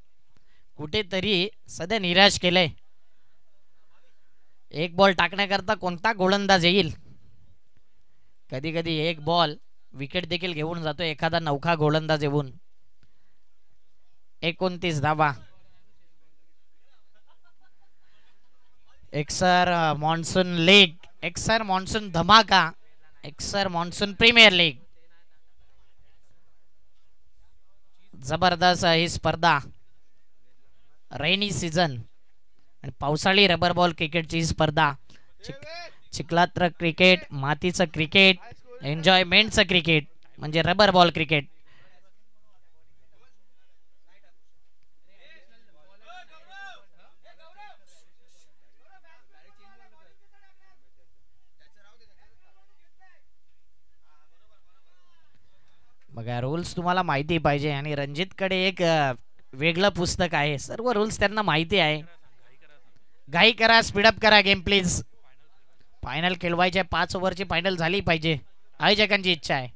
कुठेतरी सध्या निराश केलंय. 1 बॉल टाकण्याकरता कोणता गोलंदाज येईल? कधी कधी 1 बॉल विकेट देखील घेऊन जातो एखादा नौका गोलंदाज येऊन. 29 धावा. एक्सर मॉन्सून लीग, एक्सर मॉन्सून धमाका, एक्सर मॉन्सून प्रीमियर लीग. जबरदस्त ही स्पर्धा. रेनी सीझन आणि पावसाळी रबर बॉल क्रिकेटची स्पर्धा. चिखलात्र क्रिकेट, मातीचं क्रिकेट, एन्जॉयमेंटचं क्रिकेट म्हणजे रबर बॉल क्रिकेट. बघा रूल्स तुम्हाला माहिती पाहिजे आणि रणजितकडे एक वेगळं पुस्तक आहे. सर्व रूल्स त्यांना माहिती आहे. घाई करा, स्पीडअप करा गेम प्लीज. फायनल खेळवायचे, 5 ओव्हरची फायनल झाली पाहिजे, आयोजकांची इच्छा आहे.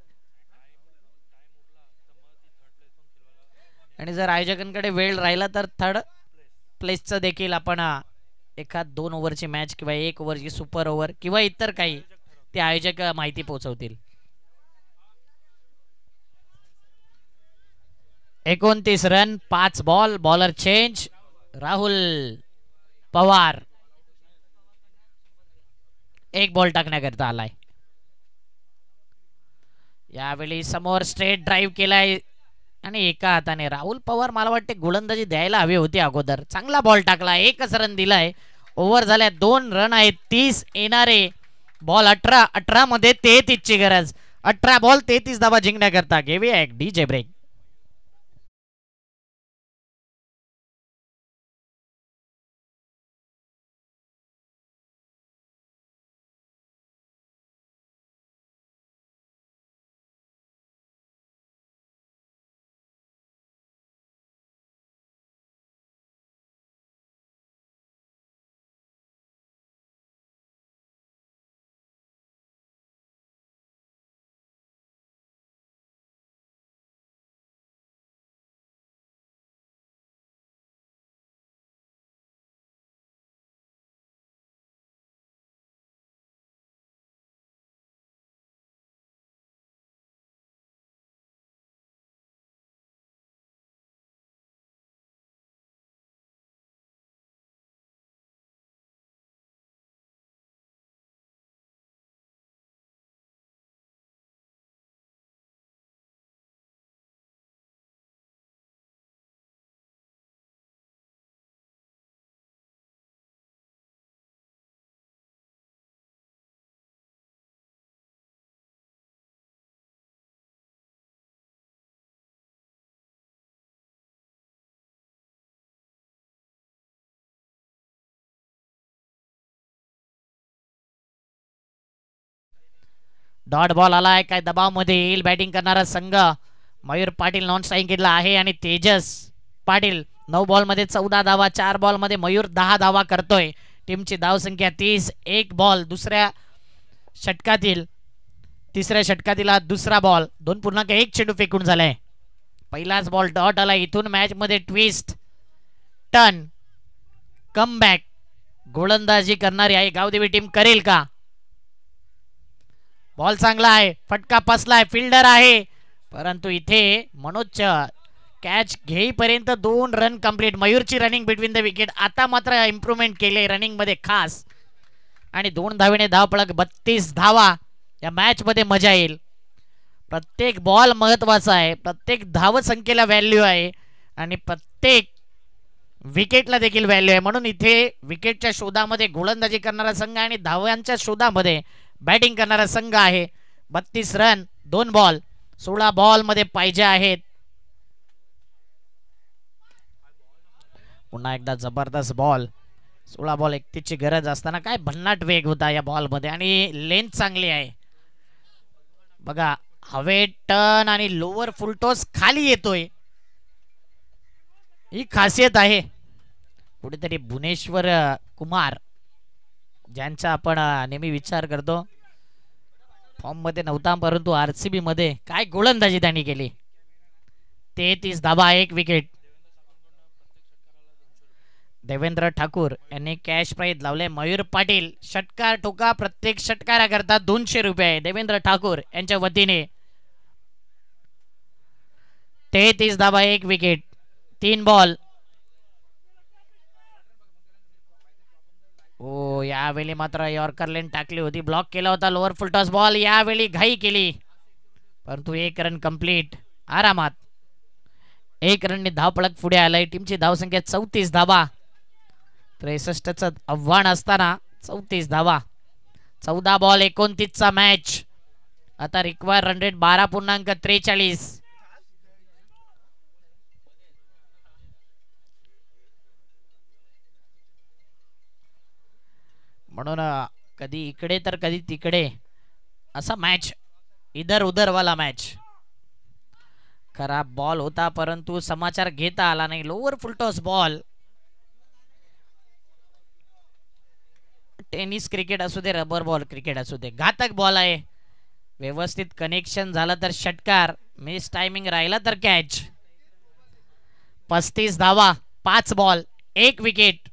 आणि जर आयोजकांकडे वेळ राहिला तर थर्ड प्लेसचं देखील आपण एखाद 2 ओव्हरची मॅच किंवा 1 ओव्हरची सुपर ओव्हर किंवा इतर काही ते आयोजक माहिती पोहोचवतील. 29 run, 5 ball. Bowler change, Rahul Pawar 1 ball टाकण्याकरता आलाय. यावेळी समोर स्ट्रेट ड्राईव्ह केलाय आणि एका हाताने राहुल पवार मला वाटते गोलंदाजी द्यायला हवी होती अगोदर. चांगला बॉल टाकला, 1च रन दिलाय. ओव्हर झाल्या 2 रन आहेत. 30 येणारे बॉल 18 मध्ये 33 ची गरज. 18 बॉल 33 धावा जिंकण्याकरता घेऊया एक डीजे ब्रेक. डॉट बॉल आलाय. काय दबाव मध्ये येईल बॅटिंग करणारा संघ. मयूर पाटील नॉन स्ट्राईकिंगला आहे आणि तेजस पाटील 9 बॉल मध्ये 14 धावा. 4 बॉल मध्ये मयूर 10 धावा करतोय. टीमची धाव संख्या 30. 1 बॉल तिसऱ्या षटकातील दुसरा बॉल. 2.1 चेंडू फेकून झालाय. पहिलाच बॉल डॉट आला. इथून मॅच मध्ये ट्विस्ट, टर्न, कमबॅक गोलंदाजी करणारी आहे गावदेवी टीम करेल का? बॉल चांगला आहे, फटका पसलाय, फिल्डर आहे, परंतु इथे मनोज कॅच घेईपर्यंत 2 रन कंप्लीट. मयूरची रनिंग बिटवीन द विकेट आता मात्र इम्प्रूव्हमेंट केले रनिंग मध्ये खास. आणि 2 धावेने धावपळक 32 धावा. या मॅच मध्ये मजा येईल. प्रत्येक बॉल महत्वाचा आहे, प्रत्येक धाव संख्येला व्हॅल्यू आहे आणि प्रत्येक विकेटला देखील व्हॅल्यू आहे. म्हणून इथे विकेटच्या शोधामध्ये गोलंदाजी करणारा संघ आणि धावांच्या शोधामध्ये बॅटिंग करणारा संघ आहे. 32 रन 2 बॉल 16 बॉल मध्ये पाहिजे आहेत. पुन्हा एकदा जबरदस्त बॉल. 16 बॉल 31 ची गरज असताना काय भन्नाट वेग होता या बॉल मध्ये आणि लेंथ चांगली आहे. बघा हवे टर्न आणि लोअर फुलटॉस खाली येतोय, ही खासियत आहे. कुठेतरी भुवनेश्वर कुमार ज्यांचा आपण नेहमी विचार करतो, फॉर्म मध्ये नव्हता परंतु आरसीबी मध्ये काय गोलंदाजी त्यांनी केली. 33 धावा 1 विकेट. देवेंद्र ठाकूर यांनी कॅश प्राइज लावले. मयूर पाटील षटकार ठोका, प्रत्येक षटकाराकरता 200 रुपये देवेंद्र ठाकूर यांच्या वतीने. 33 धावा 1 विकेट 3 बॉल. ओ यावेळी मात्र यॉर्कर लेन टाकली होती, ब्लॉक केला होता लोअर फुलटॉस बॉल. यावेळी घाई केली परंतु 1 रन कंप्लीट आरामात. 1 रनने धावपळक पुढे आलाय. टीमची धावसंख्या 34 धावा. 63चं आव्हान असताना 34 धावा. 14 बॉल 29 चा मॅच. आता रिक्वायर रन रेट 12.43. म्हणून कधी इकडे तर कधी तिकडे असा मॅच, इधर उधर वाला मॅच. खराब बॉल होता परंतु समाचार घेता आला नाही. Lower full toss ball. Tennis cricket असू दे, रबर बॉल क्रिकेट असू दे, घातक बॉल आहे. व्यवस्थित कनेक्शन झालं तर षटकार, मिस टायमिंग राहिला तर कॅच. 35 धावा 5 बॉल 1 विकेट.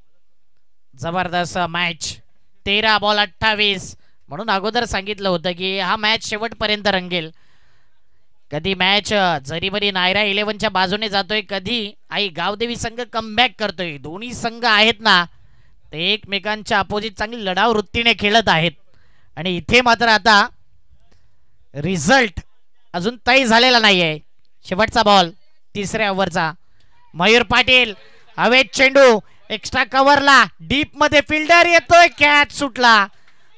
जबरदस्त मॅच. 13 बॉल 28. म्हणून अगोदर सांगितलं होतं की हा मॅच शेवटपर्यंत रंगेल. कधी मॅच जरीमरी नायरा 11च्या बाजूने जातोय, कधी आई गावदेवी संघ कमबॅक करतोय. दोन्ही संघ आहेत ना ते एकमेकांच्या अपोजिट चांगली लढाऊ वृत्तीने खेळत आहेत. आणि इथे मात्र आता रिझल्ट अजून तय झालेला नाहीये. शेवटचा बॉल 3ऱ्या ओव्हरचा. मयूर पाटील हवेत चेंडू एक्स्ट्रा कव्हरला, डीप मध्ये फिल्डर येतोय, कॅच सुटला.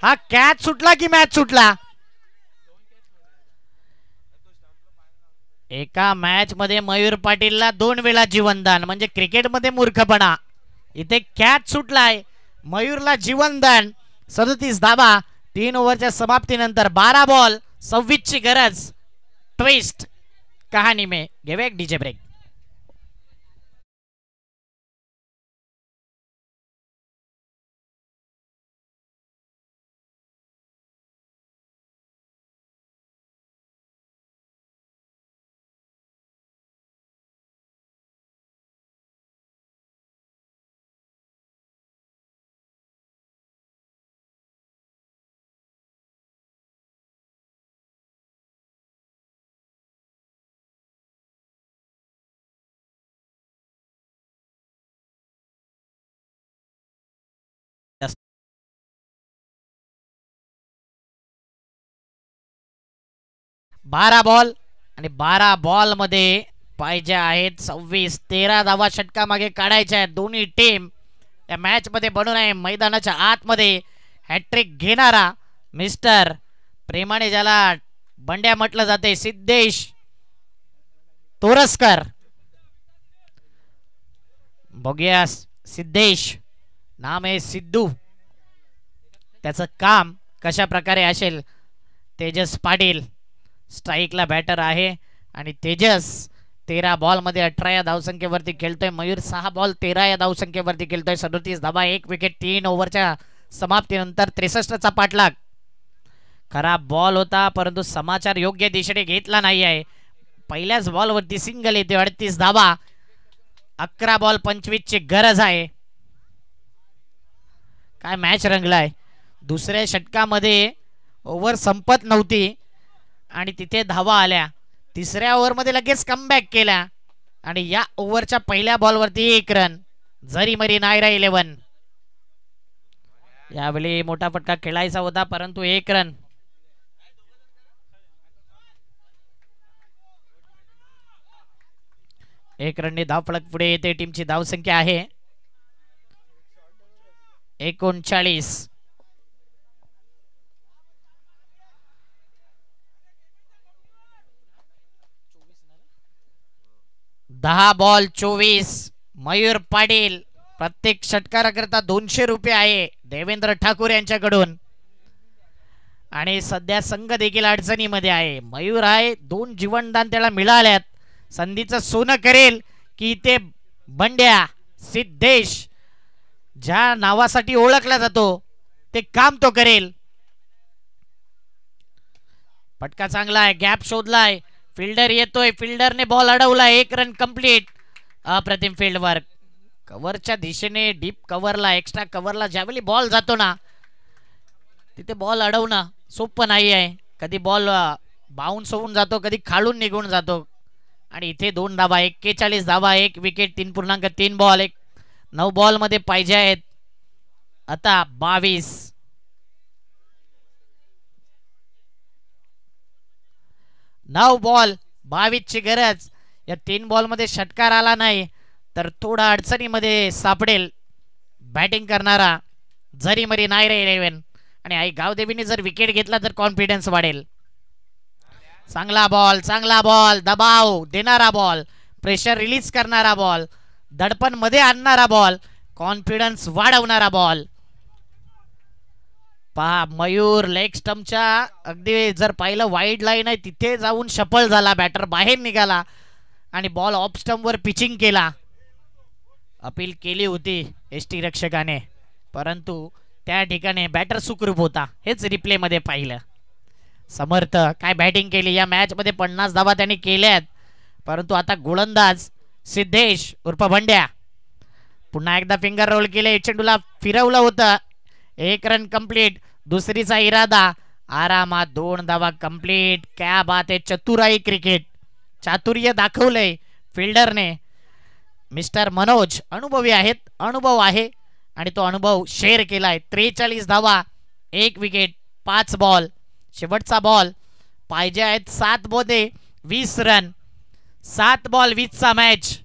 हा कॅच सुटला की मॅच सुटला. एका मॅच मध्ये मयूर पाटीलला 2 वेळा जीवनदान, म्हणजे क्रिकेटमध्ये मूर्खपणा. इथे कॅच सुटलाय, मयूरला जीवनदान. 37 धावा 3 ओव्हरच्या समाप्तीनंतर. 12 बॉल 26 ची गरज. ट्विस्ट कहाणी में. घेऊया एक डीजे ब्रेक. बारा बॉल आणि 12 बॉल मध्ये पाहिजे आहेत 26. 13 धावा षटका मागे काढायच्या आहेत. दोन्ही टीम या मॅच मध्ये बनून आहे. मैदानाच्या आतमध्ये हॅट्रिक घेणारा मिस्टर प्रेमाने ज्याला बंड्या म्हटलं जाते, सिद्धेश तोरसकर. बघूया सिद्धेश, नाम आहे सिद्धू, त्याचं काम कशा प्रकारे असेल. तेजस पाटील स्ट्राईकला बॅटर आहे आणि तेजस 13 बॉल मध्ये 18 या धावसंख्येवरती खेळतोय. मयूर 6 बॉल 13 या धावसंख्येवरती खेळतोय. 37 धावा 1 विकेट. 3 ओव्हरच्या समाप्तीनंतर 63चा पाठलाग. खराब बॉल होता परंतु समाचार योग्य दिशेने घेतला नाही आहे. पहिल्याच बॉलवरती सिंगल येते. 38 धावा 11 बॉल 25 ची गरज आहे. काय मॅच रंगलाय. दुसऱ्या षटकामध्ये ओव्हर संपत नव्हती आणि तिथे धावा आल्या. 3ऱ्या ओव्हर मध्ये लगेच कमबॅक केला आणि या ओव्हरच्या पहिल्या बॉलवरती 1 रन. जरी मरी नायरा 11. यावेळी मोठा फटका खेळायचा होता परंतु 1 रन. एक रनने धाव फलक पुढे येते. टीमची धावसंख्या आहे 39. 10 बॉल 24. मयूर पाटील प्रत्येक षटकाराकरता 200 रुपये आहे देवेंद्र ठाकूर यांच्याकडून. आणि सध्या संघ देखील अडचणीमध्ये आहे. मयूर आहे, 2 जीवनदान त्याला मिळाल्यात. संधीचं सोनं करेल की ते बंड्या सिद्धेश ज्या नावासाठी ओळखला जातो ते काम तो करेल. फटका चांगला आहे, गॅप शोधलाय, फिल्डर येतोय, फिल्डरने बॉल अडवला. 1 रन कंप्लीट. अप्रतिम फील्ड वर्क. कव्हरच्या दिशेने डीप कव्हरला, एक्स्ट्रा कव्हरला ज्यावेळी बॉल जातो ना तिथे बॉल अडवणं सोपं नाही आहे. कधी बॉल बाउन्स होऊन जातो, कधी खालून निघून जातो. आणि इथे 2 धावा 41 धावा 1 विकेट. 3.3 बॉल 9 बॉल मध्ये पाहिजे आहेत आता 22. 9 बॉल 22 ची गरज. या 3 बॉल मध्ये षटकार आला नाही तर थोडा अडचणीमध्ये सापडेल बॅटिंग करणारा जरी मरी नायरे 11. आणि आई गावदेवीने जर विकेट घेतला तर कॉन्फिडन्स वाढेल. चांगला बॉल, दबाव देणारा बॉल, प्रेशर रिलीज करणारा बॉल, दडपण मध्ये आणणारा बॉल, कॉन्फिडन्स वाढवणारा बॉल. पहा मयूर लेग स्टंपच्या अगदी जर पाहिलं वाईड लाईन आहे तिथे जाऊन शफल झाला, बॅटर बाहेर निघाला आणि बॉल ऑफ स्टंप वर पिचिंग केला. अपील केली होती एसटी रक्षकाने, परंतु त्या ठिकाणी बॅटर सुखरूप होता. हेच रिप्ले मध्ये पाहिलं. समर्थ काय बॅटिंग केली या मॅच मध्ये, 50 धावा त्यांनी केल्यात. परंतु आता गोलंदाज सिद्धेश उर्फ भंड्या पुन्हा एकदा फिंगर रोल केले, चेंडूला फिरवलं होतं. 1 रन कंप्लीट. दुसरीचा इरादा आरामात 2 धावा कंप्लीट. क्या बात आहे, चतुराई क्रिकेट, चातुर्य दाखवलंय फिल्डरने. मिस्टर मनोज अनुभवी आहेत, अनुभव आहे आणि तो अनुभव शेअर केलाय. 43 धावा, 1 विकेट, 5 बॉल. शेवटचा बॉल पाहिजे आहेत 7 बोधे 20 रन. 7 बॉल 20 चा मॅच.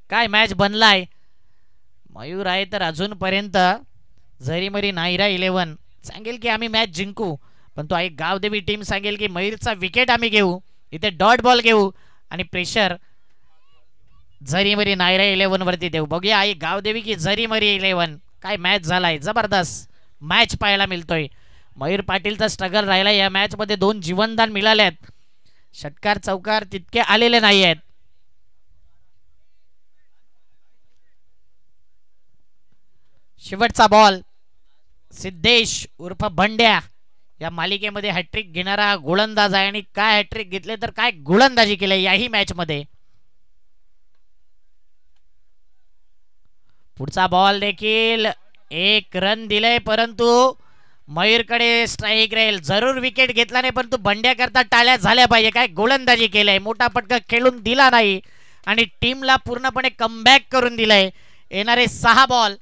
काय मॅच बनलाय. मयूर आहे तर अजूनपर्यंत जरी मरी नायरा 11 सांगेल की आम्ही मॅच जिंकू, पण तो एक गावदेवी टीम सांगेल की मयूरचा विकेट आम्ही घेऊ, इथे डॉट बॉल घेऊ आणि प्रेशर जरी मरी नायरा 11 वरती देऊ. बघूया आई गावदेवी की जरी मरी 11. काय मॅच झालाय, जबरदस्त मॅच पाहायला मिळतोय. मयूर पाटीलचा स्ट्रगल राहिला या मॅच मध्ये. 2 जीवनदान मिळाले आहेत, षटकार चौकार तितके आलेले नाही आहेत. शेवटचा बॉल सिद्धेश उर्फ भंड्या या मालिकेमध्ये हॅट्रिक घेणारा गोलंदाज आहे आणि काय हॅट्रिक घेतले तर काय गोलंदाजी केली याही मॅच मध्ये. पुढचा बॉल देखील 1 रन दिले, परंतु मयूरकडे स्ट्राईक राहील. जरूर विकेट घेतला नाही, परंतु बंड्या करता टाळ्या झाल्या पाहिजे. काय गोलंदाजी केलंय, मोठा फटका खेळून दिला नाही आणि टीमला पूर्णपणे कमबॅक करून दिलंय. येणारे 6 बॉल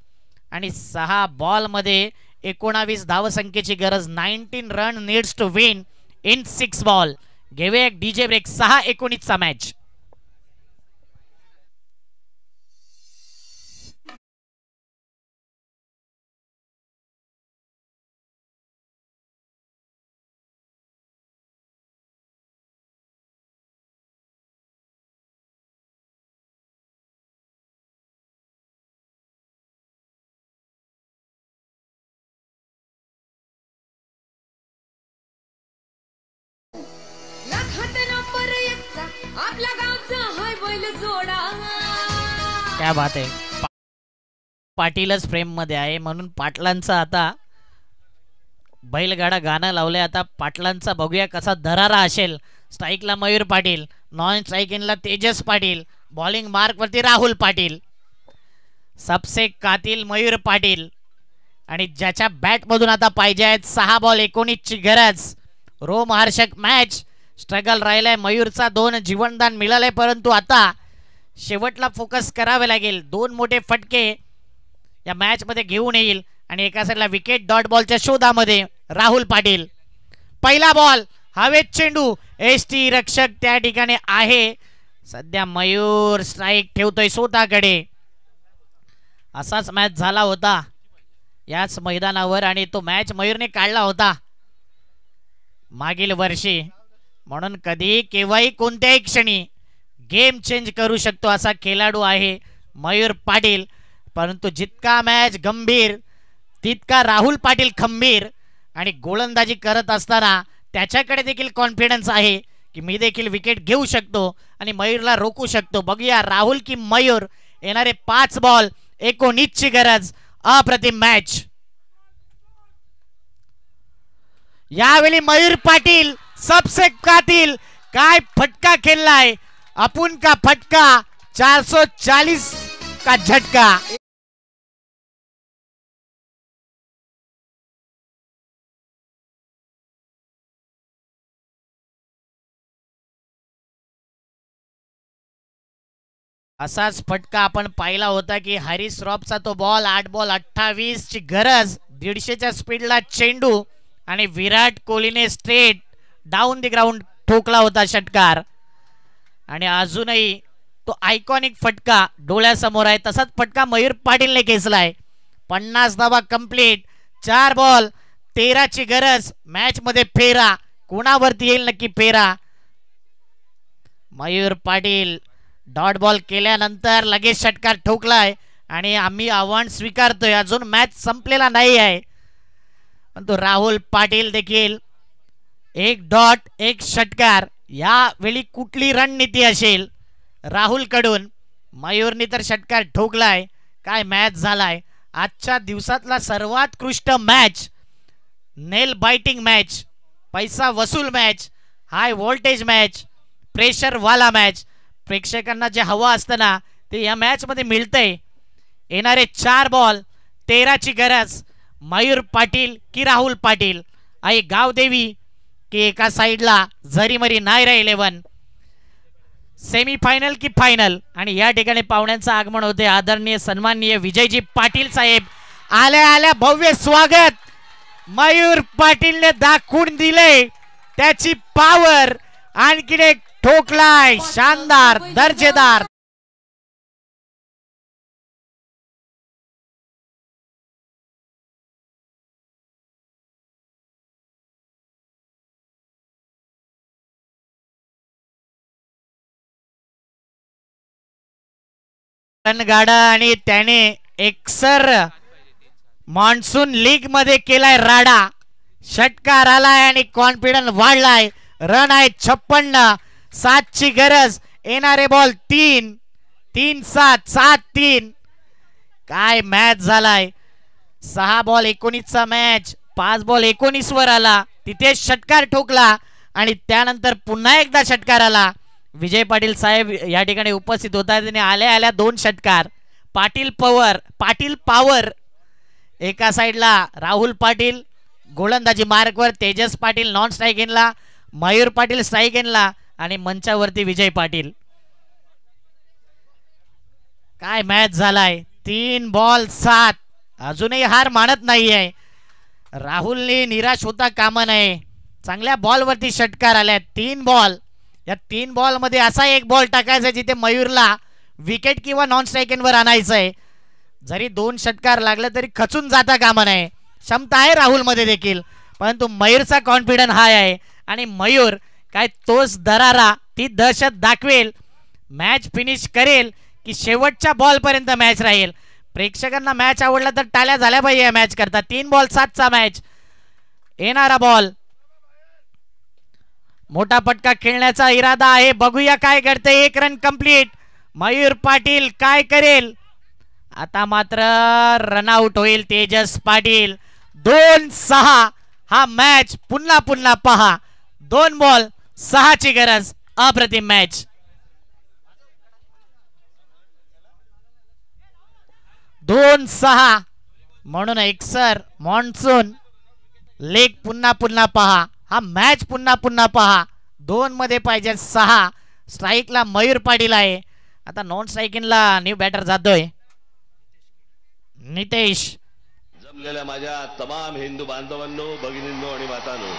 आणि 6 बॉल मध्ये 19 धावसंख्येची गरज. 19 run needs to win in 6 ball. घेऊया एक डीजे ब्रेक. 6-19 चा मॅच. आपल्या गावचा हाय बैल जोडा. क्या बात आहे. पाटीलच फ्रेम मध्ये आहे म्हणून पाटलांचा आता बैलगाडा गाणं लावले. आता पाटलांचा बघूया कसा दरारा असेल. स्ट्राईकला मयूर पाटील, नॉन स्ट्राईकिंगला तेजस पाटील, बॉलिंग मार्क वरती राहुल पाटील. सबसे कातिल मयूर पाटील आणि ज्याच्या बॅट मधून आता पाहिजे आहेत 6 बॉल 19 ची गरज. रोमहर्षक मॅच. स्ट्रगल राहिलाय मयूरचा. 2 जीवनदान मिळाले, परंतु आता शेवटला फोकस करावे लागेल. 2 मोठे फटके या मॅच मध्ये घेऊन येईल आणि एका साईडला विकेट. डॉट बॉलच्या शोधामध्ये राहुल पाटील. पहिला बॉल हवेत चेंडू. एसटी रक्षक त्या ठिकाणी आहे. सध्या मयूर स्ट्राईक ठेवतोय स्वतःकडे. असाच मॅच झाला होता याच मैदानावर आणि तो मॅच मयूरने काढला होता मागील वर्षी. म्हणून कधी केव्हाही कोणत्याही क्षणी गेम चेंज करू शकतो असा खेळाडू आहे मयूर पाटील. परंतु जितका मॅच गंभीर तितका राहुल पाटील खंबीर आणि गोलंदाजी करत असताना त्याच्याकडे देखील कॉन्फिडन्स आहे की मी देखील विकेट घेऊ शकतो आणि मयूरला रोखू शकतो. बघूया राहुल की मयूर. येणारे 5 बॉल 19 ची गरज. अप्रतिम मॅच. यावेळी मयूर पाटील सबसे कातिल. काय फटका खेळलाय. अपुन का फटका 440 का झटका. असाच फटका आपण पाहिला होता की हरीश रॉफचा तो बॉल. 8 बॉल 28 ची गरज. 150च्या स्पीडला चेंडू आणि विराट कोहलीने स्ट्रेट डाऊन द ग्राउंड ठोकला होता षटकार. आणि अजूनही तो आयकॉनिक फटका डोळ्यासमोर आहे. तसाच फटका मयूर पाटीलने खेचलाय. 50 धावा कंप्लीट. 4 बॉल 13ची गरज. मॅच मध्ये फेरा कोणावरती येईल नक्की फेरा. मयूर पाटील डॉट बॉल केल्यानंतर लगेच षटकार ठोकलाय आणि आम्ही आव्हान स्वीकारतोय. अजून मॅच संपलेला नाही आहे परंतु राहुल पाटील देखील एक डॉट एक षटकार. यावेळी कुठली रणनीती असेल राहुल कडून. मयूरनी तर षटकार ठोकलाय. काय मॅच झालाय. आजच्या दिवसातला सर्वोत्कृष्ट मॅच. नेल बाइटिंग मॅच, पैसा वसूल match, high voltage match, pressure वाला मॅच. प्रेक्षकांना जे हवं असतं ना ते या मॅच मध्ये मिळतंय. येणारे 4 बॉल 13ची गरज. मयूर पाटील की राहुल पाटील. आई गावदेवी की एका साइडला झरीमरी नायरा 11. सेमीफायनल की फायनल. आणि या ठिकाणी पाहुण्यांचं आगमन होते. आदरणीय सन्माननीय विजयजी पाटील साहेब आल्या आल्या भव्य स्वागत. मयूर पाटीलने दाखवून दिले त्याची पावर. आणखीन एक ठोकलाय शानदार दर्जेदार. गाडा आणि त्याने एकसर मॉन्सून लीग मध्ये केलाय राडा. षटकार आलाय आणि कॉन्फिडन्स वाढलाय. रन आहे 56. 7ची गरज. येणारे बॉल 3 3 7 7 3. काय मॅच झालाय. 6 बॉल 19चा मॅच. 5 बॉल 19 वर आला. तिथे षटकार ठोकला आणि त्यानंतर पुन्हा एकदा षटकार आला. विजय पाटील साहेब या ठिकाणी उपस्थित होता. त्यांनी आल्या आल्या 2 षटकार. पाटील पावर एका साइडला. राहुल पाटील गोलंदाजी मार्कवर. तेजस पाटील नॉन स्ट्राईक एनला. मयूर पाटील स्ट्राईक एनला आणि मंचावरती विजय पाटील. काय मॅच झालाय. 3 बॉल 7. अजूनही हार मानत नाहीये. राहुलने निराश होता कामा नये. चांगल्या बॉल वरती षटकार आल्या. 3 बॉल. या 3 बॉल मध्ये असा एक बॉल टाकायचा जिथे मयूरला विकेट किंवा नॉन स्ट्राईकवर आणायचंय. जरी 2 षटकार लागले तरी खचून जाता कामा नये. क्षमता आहे राहुल मध्ये देखील परंतु मयूरचा कॉन्फिडन्स हाय आहे आणि मयूर काय तोच दरारा ती दहशत दाखवेल. मॅच फिनिश करेल की शेवटच्या बॉल पर्यंत मॅच राहील. प्रेक्षकांना मॅच आवडला तर टाळ्या झाल्या पाहिजे या मॅच करता. 3 बॉल 7चा मॅच. येणारा बॉल. मोठा फटका खेळण्याचा इरादा आहे. बघूया काय करते. 1 रन कंप्लीट. मयूर पाटील काय करेल. आता मात्र रनआउट होईल तेजस पाटील. 2-6 हा मॅच पुन्हा पुन्हा पहा. 2 बॉल 6ची गरज. अप्रतिम मॅच. 2-6 म्हणून एकसर मॉन्सून लेग पुन्हा पुन्हा पहा. हा मॅच पुन्हा पुन्हा पहा. 2 मध्ये पाहिजे 6. स्ट्राईकला मयूर पाटील आहे. आता नॉन स्ट्राईकिंगला न्यू बॅटर जातोय नितेश. जमलेल्या माझ्या तमाम हिंदू बांधवांनो, भगिनींनो आणि मातांनो,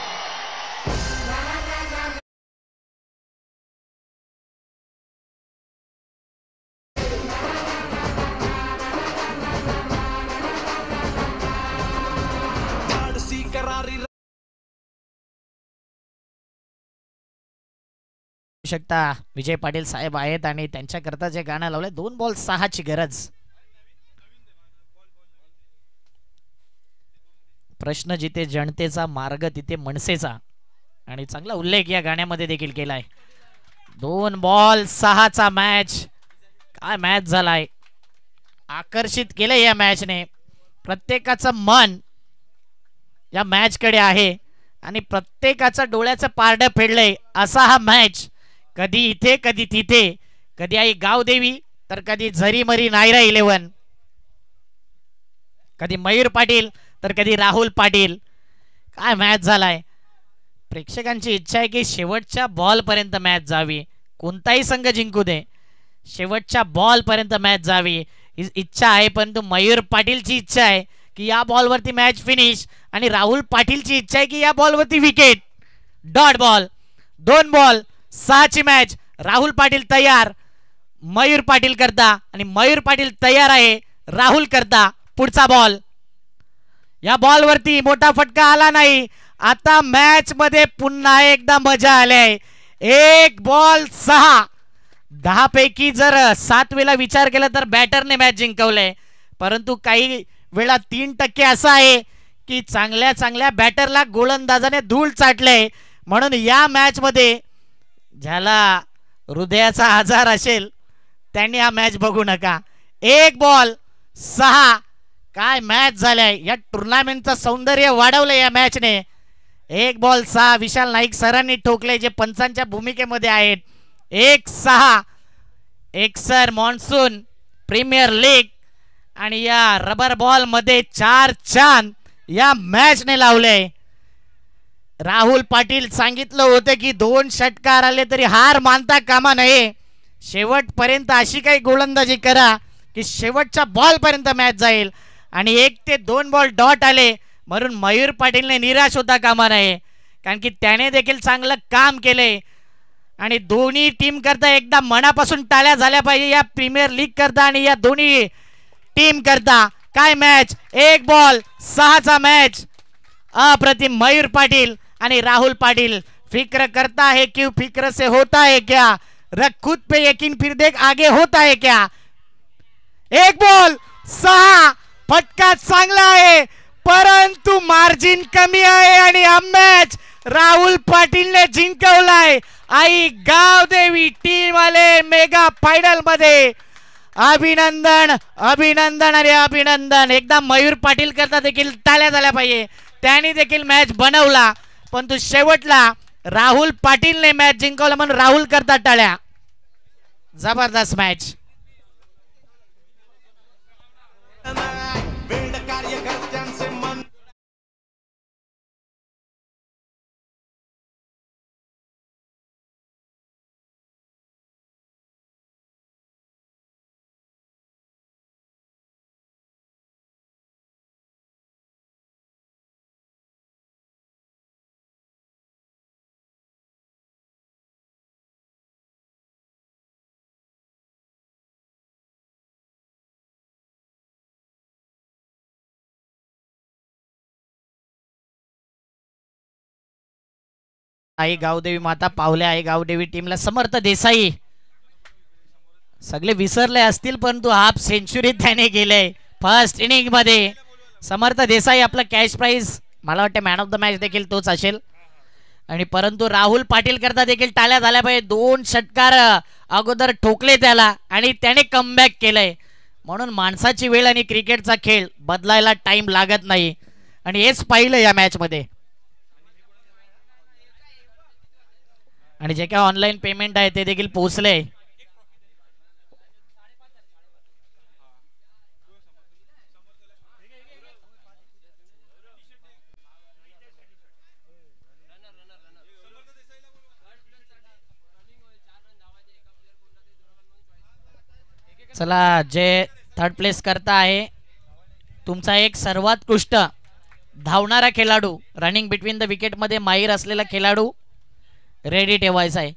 शकता विजय पाटील साहेब आहेत आणि त्यांच्याकरता जे गाणं लावलंय 2 बॉल 6ची गरज. प्रश्न जिथे जनतेचा मार्ग तिथे मनसेचा आणि चांगला उल्लेख या गाण्यामध्ये देखील केलाय. 2 बॉल 6चा मॅच. काय मॅच झालाय. आकर्षित केलं या मॅचने. प्रत्येकाचं मन या मॅच कडे आहे आणि प्रत्येकाचं डोळ्याचं पारडं फेडलंय असा हा मॅच. कधी इथे कधी तिथे. कधी आई गावदेवी तर कधी झरीमरी नायरा 11. कधी मयूर पाटील तर कधी राहुल पाटील. काय मॅच झालाय. प्रेक्षकांची इच्छा आहे की शेवटच्या बॉल पर्यंत मॅच जावी. कोणताही संघ जिंकू दे शेवटच्या बॉल पर्यंत मॅच जावी ही इच्छा आहे. परंतु मयूर पाटीलची इच्छा आहे की या बॉल वरती मॅच फिनिश आणि राहुल पाटीलची इच्छा आहे की या बॉल वरती विकेट. Dot ball. 2 बॉल 6ची मॅच. राहुल पाटील तयार मयूर पाटील करता आणि मयूर पाटील तयार आहे राहुल करता. पुढचा बॉल. या बॉल वरती मोठा फटका आला नाही. आता मॅच मध्ये पुन्हा एकदा मजा आली. 1 बॉल 6. 10 पैकी जर 7 वेळा विचार केला तर बॅटरने मॅच जिंकवलंय, परंतु काही वेळा 3% असं आहे की चांगल्या चांगल्या बॅटरला गोलंदाजाने धूळ चाटले. म्हणून या मॅच मध्ये ज्याला हृदयाचा आजार असेल त्यांनी हा मॅच बघू नका. 1 बॉल 6. काय मॅच झालाय. या टुर्नामेंटचं सौंदर्य वाढवलंय या मॅचने. 1 बॉल 6 विशाल नाईक सरांनी ठोकले जे पंचांच्या भूमिकेमध्ये आहेत. 1-6 एक्सर मॉन्सून प्रीमियर लीग आणि या रबर बॉल मध्ये 4 चान या मॅचने लावले. राहुल पाटील सांगितलं होतं की 2 षटकार आले तरी हार मानता कामा नये. शेवटपर्यंत अशी काही गोलंदाजी करा की शेवटच्या बॉल पर्यंत मॅच जाईल. आणि 1 ते 2 बॉल डॉट आले म्हणून मयूर पाटीलने निराश होता कामा नये, कारण की त्याने देखील चांगलं काम केले. आणि दोन्ही टीम करता एकदा मनापासून टाळ्या झाल्या पाहिजे या प्रीमियर लीग करता आणि या दोन्ही टीम करता. काय मॅच. 1 ball 6चा match. अप्रतिम. मयूर पाटील आणि राहुल पाटील. फिक्र करता है क्यों, फिक्र से होता है क्या, रख खुद पे यकीन फिर देख आगे होता है क्या. 1 बॉल 6. फटका चांगला आहे परंतु मार्जिन कमी आहे आणि हा मॅच राहुल पाटीलने जिंकवलाय. आई गावदेवी टीम आले मेगा फायनल मध्ये. अभिनंदन अभिनंदन आणि अभिनंदन. एकदा मयूर पाटील करता देखील टाळ्या झाल्या पाहिजे. त्यांनी देखील मॅच बनवला परंतु शेवटला राहुल पाटीलने मॅच जिंकवला म्हणून राहुल करता टाळ्या. जबरदस्त मॅच. आई गावदेवी माता पावल्या. आई गावदेवी टीमला समर्थ देसाई सगळे विसरले असतील परंतु हाफ सेंचुरी त्याने गेले फर्स्ट इनिंग मध्ये. समर्थ देसाई आपला कॅश प्राइज मला वाटतं मॅन ऑफ द मॅच देखील तोच असेल. आणि परंतु राहुल पाटील करता देखील टाळ्या झाल्या पाहिजे. 2 षटकार अगोदर ठोकले त्याला आणि त्याने कमबॅक केलंय. म्हणून माणसाची वेळ आणि क्रिकेटचा खेळ बदलायला टाइम लागत नाही आणि हेच पाहिलं या मॅच मध्ये. आणि जे काय ऑनलाईन पेमेंट आहे ते देखील पोहोचले. चला जे थर्ड प्लेस करता आहे तुमचा एक सर्वोत्कृष्ट धावणारा खेळाडू रनिंग बिटवीन द विकेट मध्ये माहीर असलेला खेळाडू रेडी ठेवायचा आहे.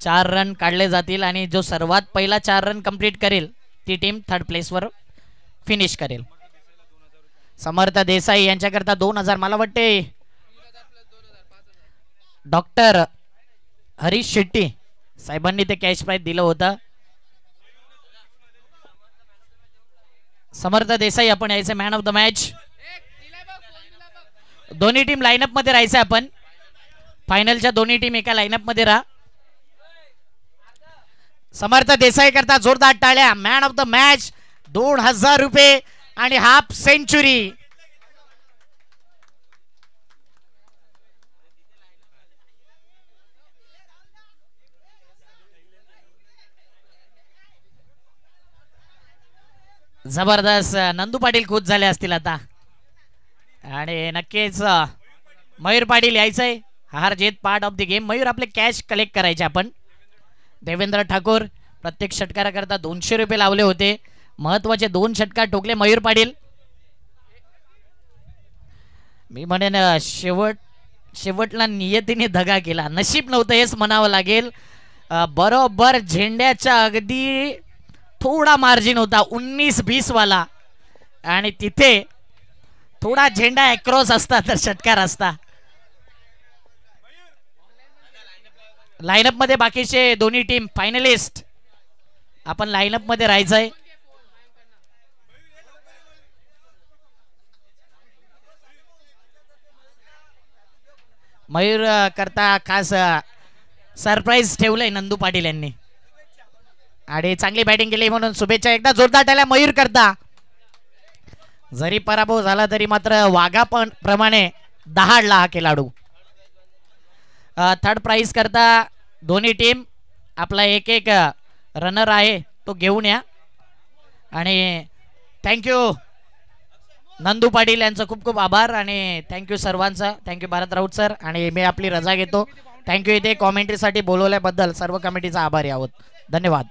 4 रन काढले जातील आणि जो सर्वात पहिला 4 रन कंप्लीट करेल ती टीम थर्ड प्लेस वर फिनिश करेल. समर्थ देसाई यांच्याकरता 2000 मला वाटते डॉक्टर हरीश शेट्टी साहेबांनी ते कॅश प्राइज दिलं होतं. समर्थ देसाई आपण यायचं मॅन ऑफ द मॅच. दोन्ही टीम लाईनअप मध्ये राहायचं. आपण फायनलच्या दोन्ही टीम एका लाईनअप मध्ये राहा. समर्थ देसाई करता जोरदार टाळ्या. मॅन ऑफ द मॅच 2000 रुपये आणि हाफ सेंचुरी. जबरदस्त. नंदू पाटील खुश झाले असतील आता आणि नक्कीच मयूर पाटील यायचंय. हार जीत part of the game. Mayur आपले कॅश कलेक्ट करायचे आपण. देवेंद्र ठाकूर प्रत्येक षटकाराकरता 200 रुपये लावले होते. महत्वाचे 2 षटकार ठोकले मयूर पाटील. मी म्हणेन शेवटला नियतीने दगा केला. नशीब नव्हतं हेच म्हणावं लागेल. बरोबर झेंड्याच्या अगदी थोडा मार्जिन होता 19-20 वाला आणि तिथे थोडा झेंडा अक्रॉस असता तर षटकार असता. लाईनअप मध्ये बाकीचे दोन्ही टीम फायनलिस्ट. आपण लाईनअप मध्ये राहायचंय. मयूर करता खास सरप्राईज ठेवलंय नंदू पाटील यांनी आणि चांगली बॅटिंग केली म्हणून शुभेच्छा. एकदा जोरदार टाळ्या मयूर करता. जरी पराभव झाला तरी मात्र वाघा पण प्रमाणे दहाडला हा खेळाडू. थर्ड प्राइज करता दोन्ही टीम आपला एक एक रनर आहे तो घेऊन या. आणि थँक्यू नंदू पाटील यांचं खूप खूप आभार आणि थँक्यू सर्वांचा. Thank you Bharat Raut sir. आणि मी आपली रजा घेतो. थँक्यू इथे कॉमेंट्रीसाठी बोलवल्याबद्दल सर्व कमिटीचा आभारी आहोत. धन्यवाद.